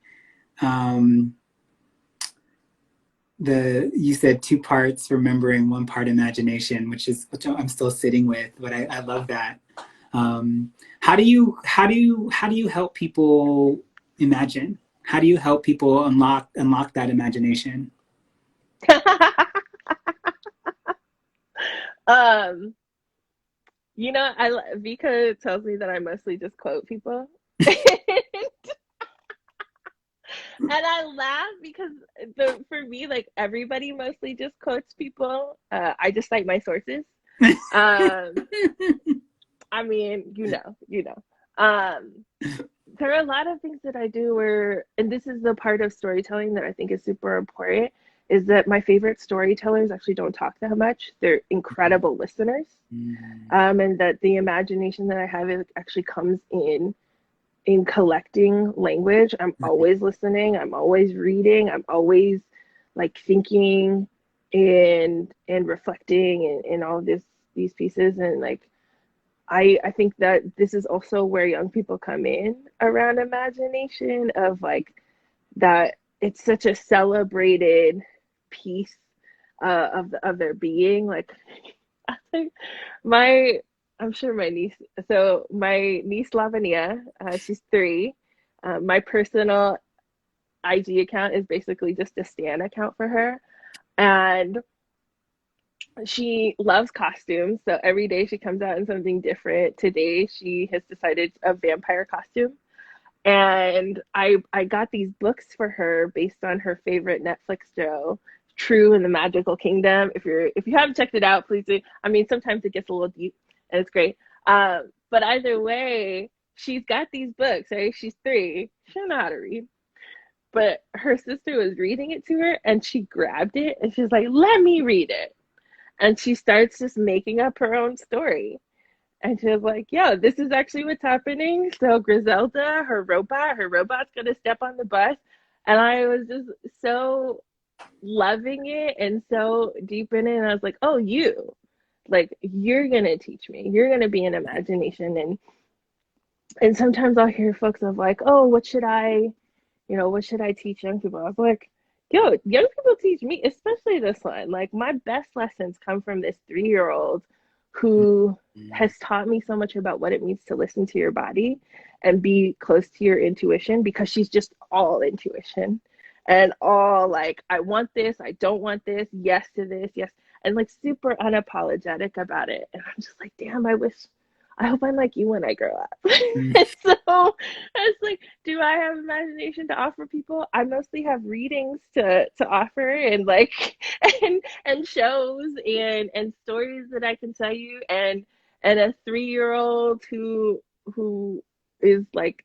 you said two parts remembering, one part imagination, which I'm still sitting with, but I love that. How do you help people imagine? How do you help people unlock that imagination? um, Vika tells me that I mostly just quote people. And I laugh because for me, like everybody mostly just quotes people. I just cite my sources. Um, I mean, you know. There are a lot of things that I do where, and this is the part of storytelling that I think is super important, is that my favorite storytellers actually don't talk that much. They're incredible listeners. And that the imagination that I have actually comes in collecting language. I'm always listening, I'm always reading, I'm always like thinking and reflecting and all of these pieces. And like I think that this is also where young people come in around imagination of like that it's such a celebrated piece of their being. Like I think my I'm sure my niece Lavania, she's 3. My personal IG account is basically just a stan account for her, and she loves costumes. So every day she comes out in something different. Today she has decided a vampire costume, and I got these books for her based on her favorite Netflix show, True and the Magical Kingdom. If you haven't checked it out, please do. I mean, sometimes it gets a little deep and it's great. But either way, she's got these books, right? She's 3. She don't know how to read. But her sister was reading it to her and she grabbed it and she's like, let me read it. And she starts just making up her own story. And she was like, yo, this is actually what's happening. So Griselda, her robot's gonna step on the bus. And I was just so loving it and so deep in it. And I was like, oh, you're gonna teach me. You're gonna be an imagination. And sometimes I'll hear folks of like, oh, what should I teach young people? I was like, yo, young people teach me, especially this one. Like my best lessons come from this 3-year-old who has taught me so much about what it means to listen to your body and be close to your intuition, because she's just all intuition and all like, I want this, I don't want this, yes to this, yes, and like super unapologetic about it. And I'm just like, damn, I hope I'm like you when I grow up. And so it's like, do I have imagination to offer people? I mostly have readings to offer and like and shows and stories that I can tell you, and a 3-year-old who is like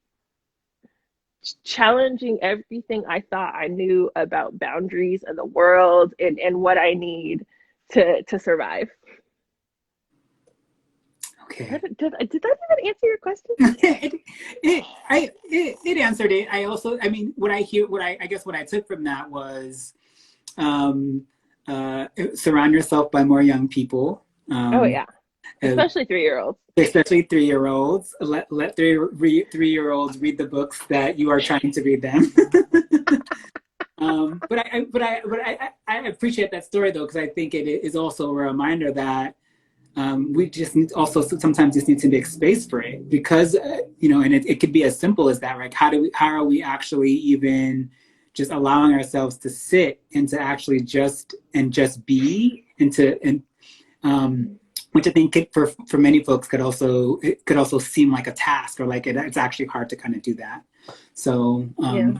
challenging everything I thought I knew about boundaries and the world and what I need to survive. Okay. Did that even answer your question? It answered it. I mean, what I guess what I took from that was, surround yourself by more young people. Oh yeah, especially 3-year-olds. Especially 3-year-olds. Let 3-year-olds read the books that you are trying to read them. But I appreciate that story though, because I think it is also a reminder that we just need also sometimes just need to make space for it, because and it could be as simple as that, right? How are we actually even just allowing ourselves to sit and to actually just be which I think for many folks could also seem like a task, or like it's actually hard to kind of do that. So yeah.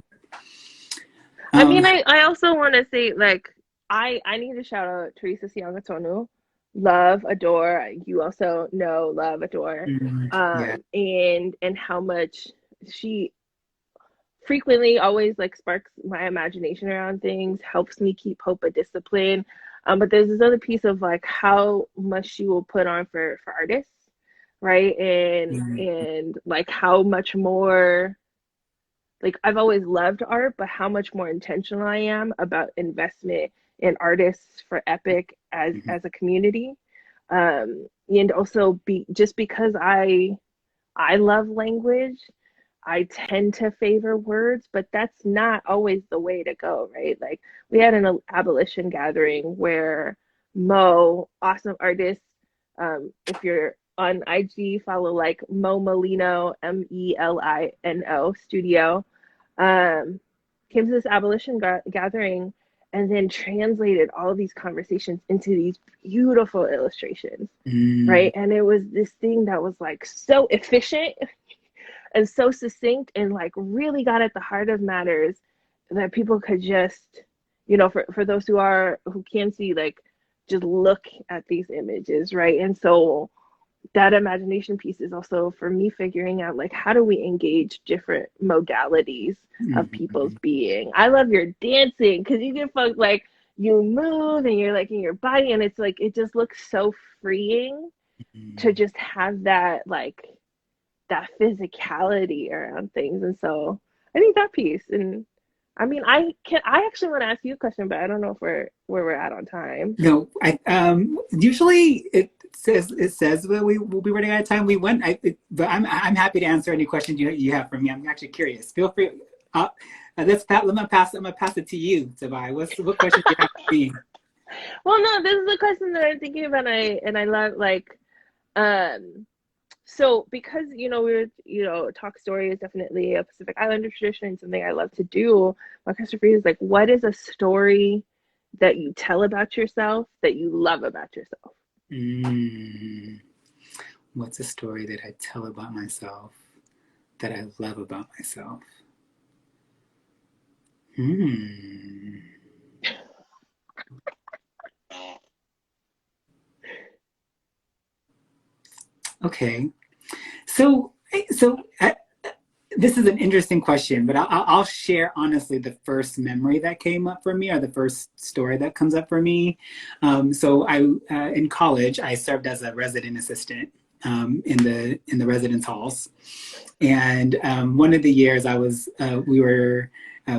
I mean, I also want to say, like, I need to shout out Teresa Siangatonu. Love, adore. You also know, love, adore. Yeah. And how much she frequently always like sparks my imagination around things, helps me keep hope a discipline. But there's this other piece of like how much she will put on for artists. right? And Mm, like how much more, like I've always loved art, but how much more intentional I am about investment in artists for Epic mhm, as a community. And also be just because I love language, I tend to favor words, but that's not always the way to go, right? Like we had an abolition gathering where Mo, awesome artist, if you're on IG, follow like Mo Molino, Melino studio, um, came to this abolition gathering and then translated all of these conversations into these beautiful illustrations, mm, right? And it was this thing that was like so efficient and so succinct and like really got at the heart of matters that people could just, for those who can see, like just look at these images, right? And so that imagination piece is also for me figuring out like how do we engage different modalities of people's mhm, being. I love your dancing because you can feel like you move and you're like in your body and it's like it just looks so freeing to mhm. just have that like that physicality around things. And so I think that piece. And I mean, I actually want to ask you a question, but I don't know if we're where we're at on time. No, I usually it says that we will be running out of time. We went, but I'm happy to answer any questions you have for me. I'm actually curious. Feel free. Uh, I'm gonna pass it to you, Tavae. What questions do you have for me? Well, no, this is a question that I'm thinking about. And I love like, um, so because we're talk story is definitely a Pacific Islander tradition and something I love to do. My question for you is like, what is a story that you tell about yourself that you love about yourself? Mm, what's a story that I tell about myself that I love about myself? Hmm. Okay. So, this is an interesting question, but I'll share honestly the first memory that came up for me, or the first story that comes up for me. So, in college, I served as a resident assistant in the residence halls, and one of the years we were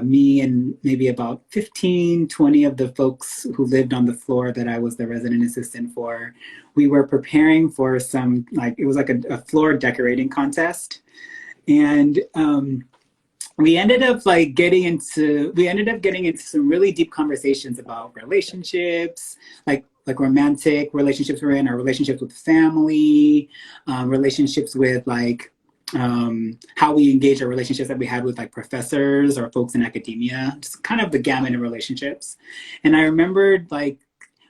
me and maybe about 15, 20 of the folks who lived on the floor that I was the resident assistant for, we were preparing for some, like, it was like a floor decorating contest. And we ended up getting into some really deep conversations about relationships, like romantic relationships we're in, our relationships with family, relationships with like how we engage our relationships that we had with like professors or folks in academia, just kind of the gamut of relationships. And I remembered like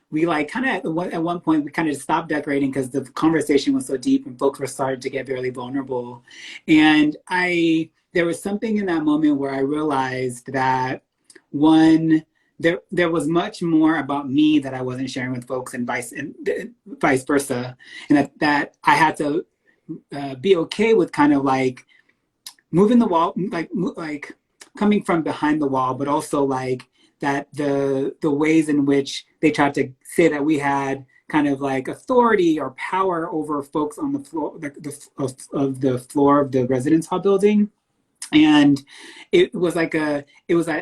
we like kind of at one point we kind of stopped decorating because the conversation was so deep and folks were starting to get really vulnerable. And I there was something in that moment where I realized that one there was much more about me that I wasn't sharing with folks, and vice versa, and that I had to be okay with kind of like moving the wall, like coming from behind the wall, but also like that the ways in which they tried to say that we had kind of like authority or power over folks on the floor, of the floor of the residence hall building. And it was like a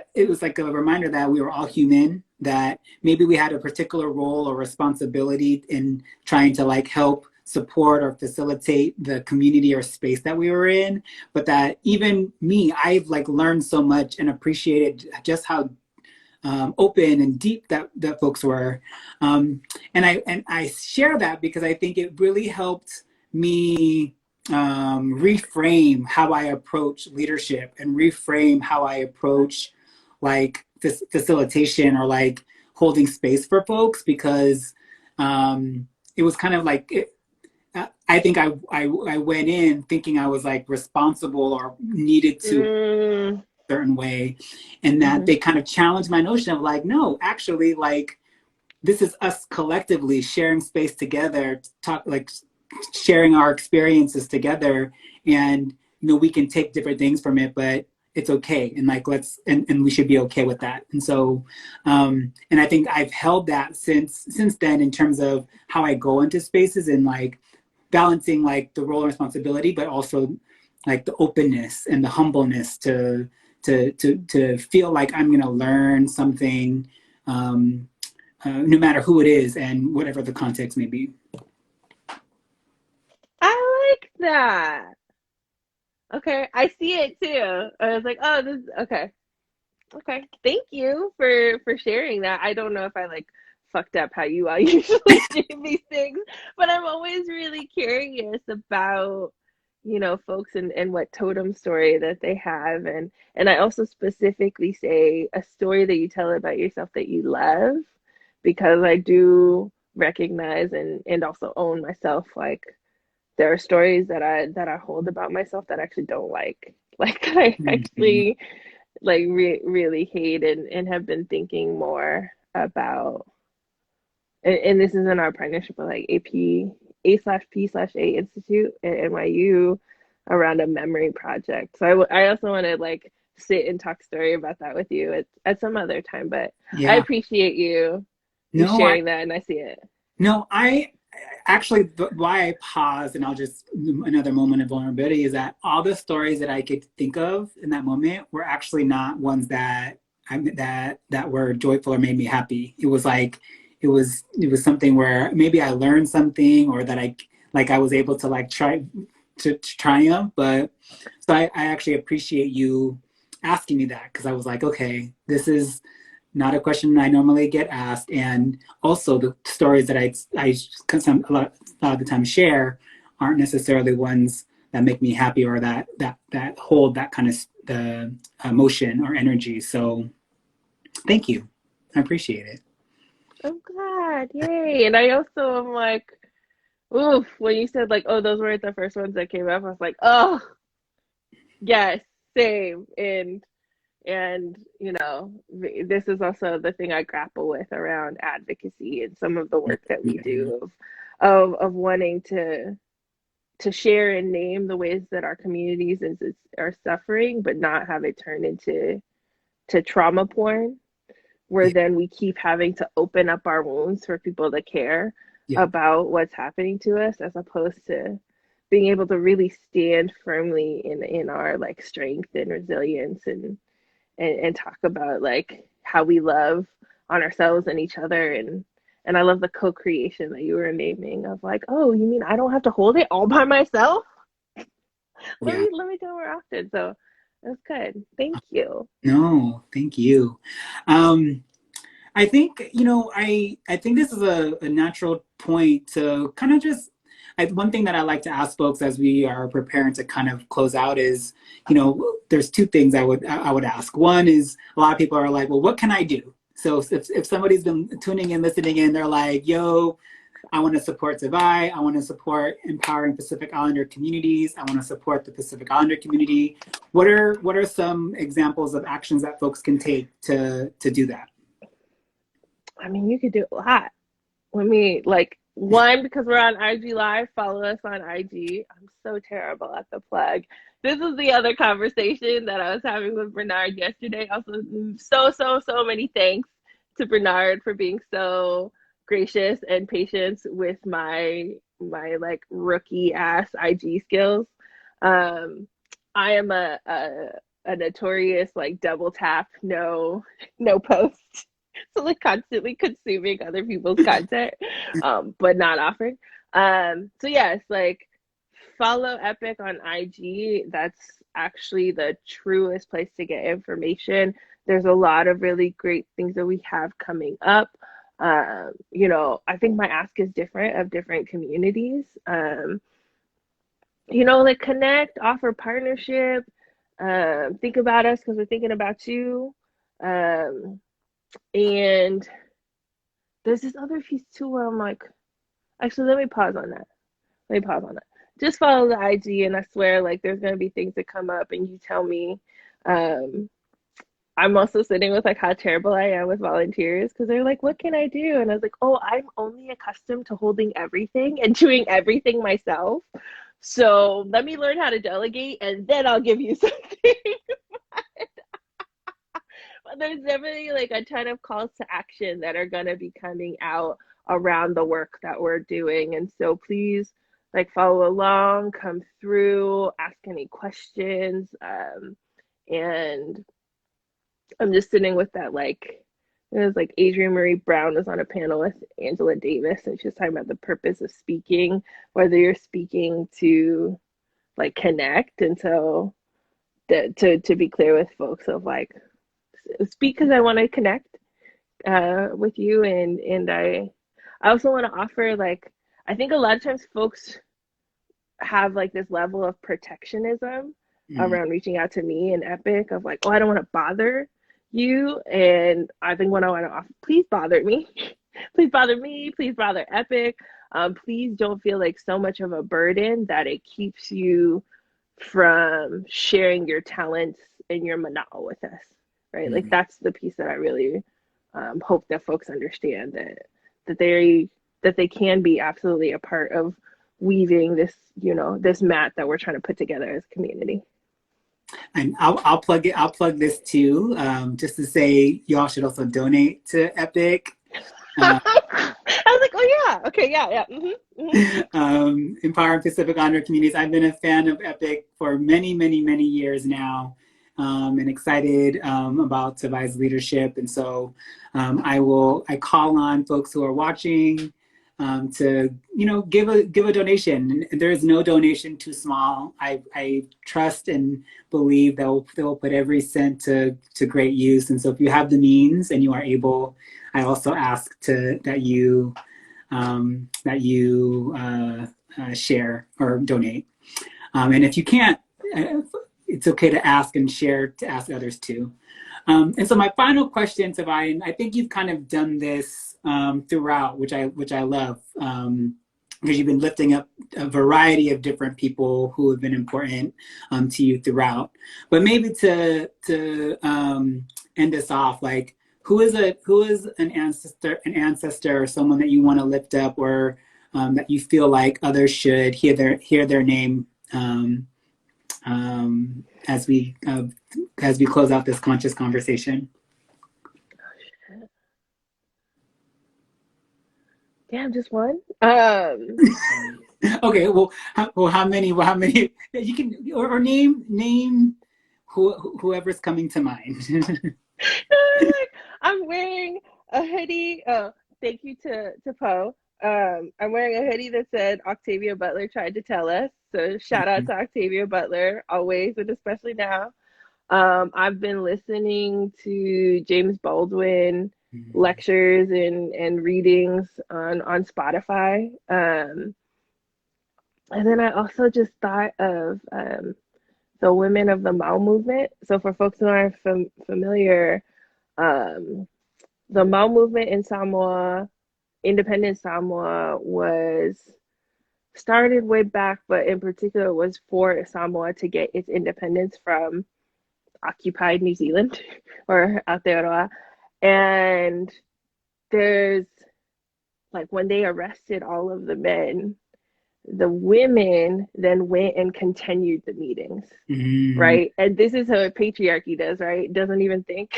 reminder that we were all human, that maybe we had a particular role or responsibility in trying to like help support or facilitate the community or space that we were in, but that even me, I've like learned so much and appreciated just how open and deep that folks were. And I share that because I think it really helped me reframe how I approach leadership and reframe how I approach like facilitation or like holding space for folks, because it was kind of like I think I went in thinking I was like responsible or needed to Mm, certain way, and that hmm they kind of challenged my notion of like, no, actually, like this is us collectively sharing space together, talk like sharing our experiences together, and we can take different things from it, but it's okay, and like and we should be okay with that. And so and I think I've held that since then in terms of how I go into spaces, and like balancing like the role and responsibility, but also like the openness and the humbleness to feel like I'm going to learn something, no matter who it is and whatever the context may be. I like that. Okay, I see it too. I was like, oh, this okay. Okay. Thank you for sharing that. I don't know if I like fucked up how you all usually do these things, but I'm always really curious about, folks and what totem story that they have. And I also specifically say a story that you tell about yourself that you love, because I do recognize and also own myself. Like there are stories that I hold about myself that I actually don't like. Like I Mm-hmm. actually like really hate and have been thinking more about, and this is in our partnership with like A/P/A/P/A Institute at NYU around a memory project. So I also want to like sit and talk story about that with you at some other time, but I Yeah. appreciate you No, I sharing that, and I see it. no, I actually why I paused and I'll just another moment of vulnerability is that all the stories that I could think of in that moment were actually not ones that that were joyful or made me happy. It was like it was something where maybe I learned something or that I was able to like try to triumph. But so I actually appreciate you asking me that because I was like, okay, this is not a question I normally get asked, and also the stories that I a lot of the time share aren't necessarily ones that make me happy or that hold that kind of the emotion or energy. So thank you, I appreciate it. I'm glad, yay! And I also am like, oof, when you said like, oh, those weren't the first ones that came up, I was like, oh, yes, same. And this is also the thing I grapple with around advocacy and some of the work that we Mm-hmm. do of wanting to share and name the ways that our communities are suffering, but not have it turn into trauma porn, where Yeah, then we keep having to open up our wounds for people to care yeah, about what's happening to us, as opposed to being able to really stand firmly in our like strength and resilience, and talk about like how we love on ourselves and each other. And I love the co-creation that you were naming of like, oh, you mean I don't have to hold it all by myself? let yeah. me let me go more often. So that's good. Thank you. No, thank you. Um, I think, I think this is a natural point to kind of just, one thing that I like to ask folks as we are preparing to kind of close out is, there's two things I would ask. One is a lot of people are like, well, what can I do? So if somebody's been tuning in, listening in, they're like, yo, I want to support Tavae. I want to support empowering Pacific Islander communities. I want to support the Pacific Islander community. What are some examples of actions that folks can take to do that? I mean, you could do a lot. Let me like one, because we're on IG Live, follow us on IG. I'm so terrible at the plug. This is the other conversation that I was having with Bernard yesterday. Also, so many thanks to Bernard for being so gracious and patient with my like rookie ass IG skills. Um, I am a notorious like double tap, no post. So like constantly consuming other people's content, but not offering. So yes, like follow Epic on IG. That's actually the truest place to get information. There's a lot of really great things that we have coming up. I think my ask is different of different communities. Like connect, offer partnership, think about us because we're thinking about you. Um, and there's this other piece too where I'm like, actually, let me pause on that. Let me pause on that. Just follow the IG, and I swear, like, there's gonna be things that come up, and you tell me. Um, I'm also sitting with like how terrible I am with volunteers because they're like, "What can I do?" And I was like, "Oh, I'm only accustomed to holding everything and doing everything myself. So let me learn how to delegate, and then I'll give you something." But there's definitely like a ton of calls to action that are going to be coming out around the work that we're doing. And so please like follow along, come through, ask any questions. And I'm just sitting with that, like, it was like Adrienne Marie Brown was on a panel with Angela Davis, and she was talking about the purpose of speaking, whether you're speaking to like connect. And so to be clear with folks of like, speak because I want to connect with you, and I also want to offer, like, I think a lot of times folks have like this level of protectionism around reaching out to me and Epic of like, oh, I don't want to bother you. And I think what I want to offer, please bother me. Please bother me. Please bother Epic. Please don't feel like so much of a burden that it keeps you from sharing your talents and your mana'o with us, right? Like that's the piece that I really hope that folks understand, that they can be absolutely a part of weaving this, this mat that we're trying to put together as a community. And I'll plug it. I'll plug this too, just to say y'all should also donate to Epic. I was like, oh yeah, okay, yeah. Empowering Pacific Islander communities. I've been a fan of Epic for many, many, many years now, and excited about Tavae's leadership. And so I call on folks who are watching to give a donation. And there is no donation too small. I trust and believe that they'll put every cent to great use. And so if you have the means and you are able, I also ask that you share or donate. And if you can't, it's okay to ask and share, to ask others too. And so my final question, Tavae, and I think you've kind of done this throughout, which I love, because you've been lifting up a variety of different people who have been important to you throughout. But maybe to end us off, like, who is an ancestor or someone that you want to lift up, or that you feel like others should hear their name as we close out this conscious conversation? Damn, just one. Okay. Well, how many? You can or name whoever's coming to mind. I'm wearing a hoodie. Oh, thank you to Poe. I'm wearing a hoodie that said Octavia Butler tried to tell us. So shout out to Octavia Butler, always and especially now. I've been listening to James Baldwin lectures and readings on Spotify. And then I also just thought of the women of the Mau movement. So for folks who aren't familiar, the Mau movement in Samoa, independent Samoa, was started way back, but in particular was for Samoa to get its independence from occupied New Zealand or Aotearoa. And there's like, when they arrested all of the men, the women then went and continued the meetings, right? And this is how patriarchy does, right? It doesn't even think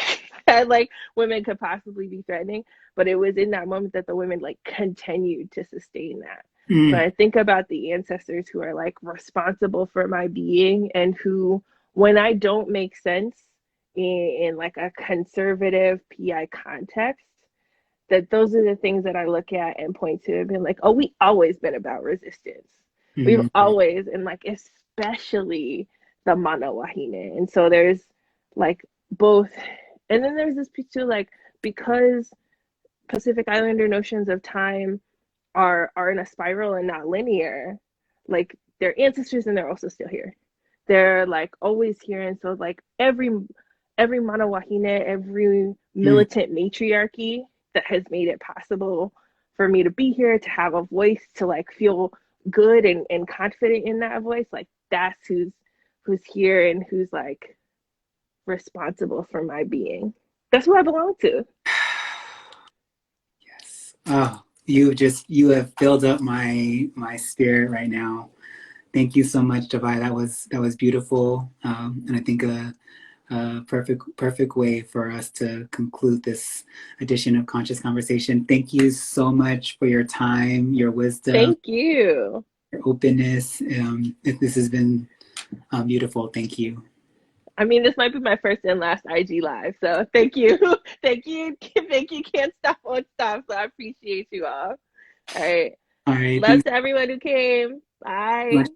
that like women could possibly be threatening, but it was in that moment that the women like continued to sustain that. So I think about the ancestors who are like responsible for my being, and who, when I don't make sense in like a conservative PI context, that those are the things that I look at and point to and be like, oh, we always been about resistance. We've always, and like especially the mana wahine. And so there's like both, and then there's this piece too, like, because Pacific Islander notions of time are in a spiral and not linear, like their ancestors, and they're also still here. They're like always here. And so like every mana wahine, every militant matriarchy that has made it possible for me to be here, to have a voice, to like feel good and confident in that voice, like that's who's here and who's like responsible for my being. That's who I belong to. Yes. Oh, you have filled up my spirit right now. Thank you so much, Tavae. That was beautiful, and I think a perfect way for us to conclude this edition of Conscious Conversation. Thank you so much for your time, your wisdom. Thank you. your openness. This has been beautiful. Thank you. I mean, this might be my first and last IG live, so thank you, thank you, thank you. Can't stop, won't stop. So I appreciate you all. All right, All right. love Thanks to everyone who came. so Bye. much.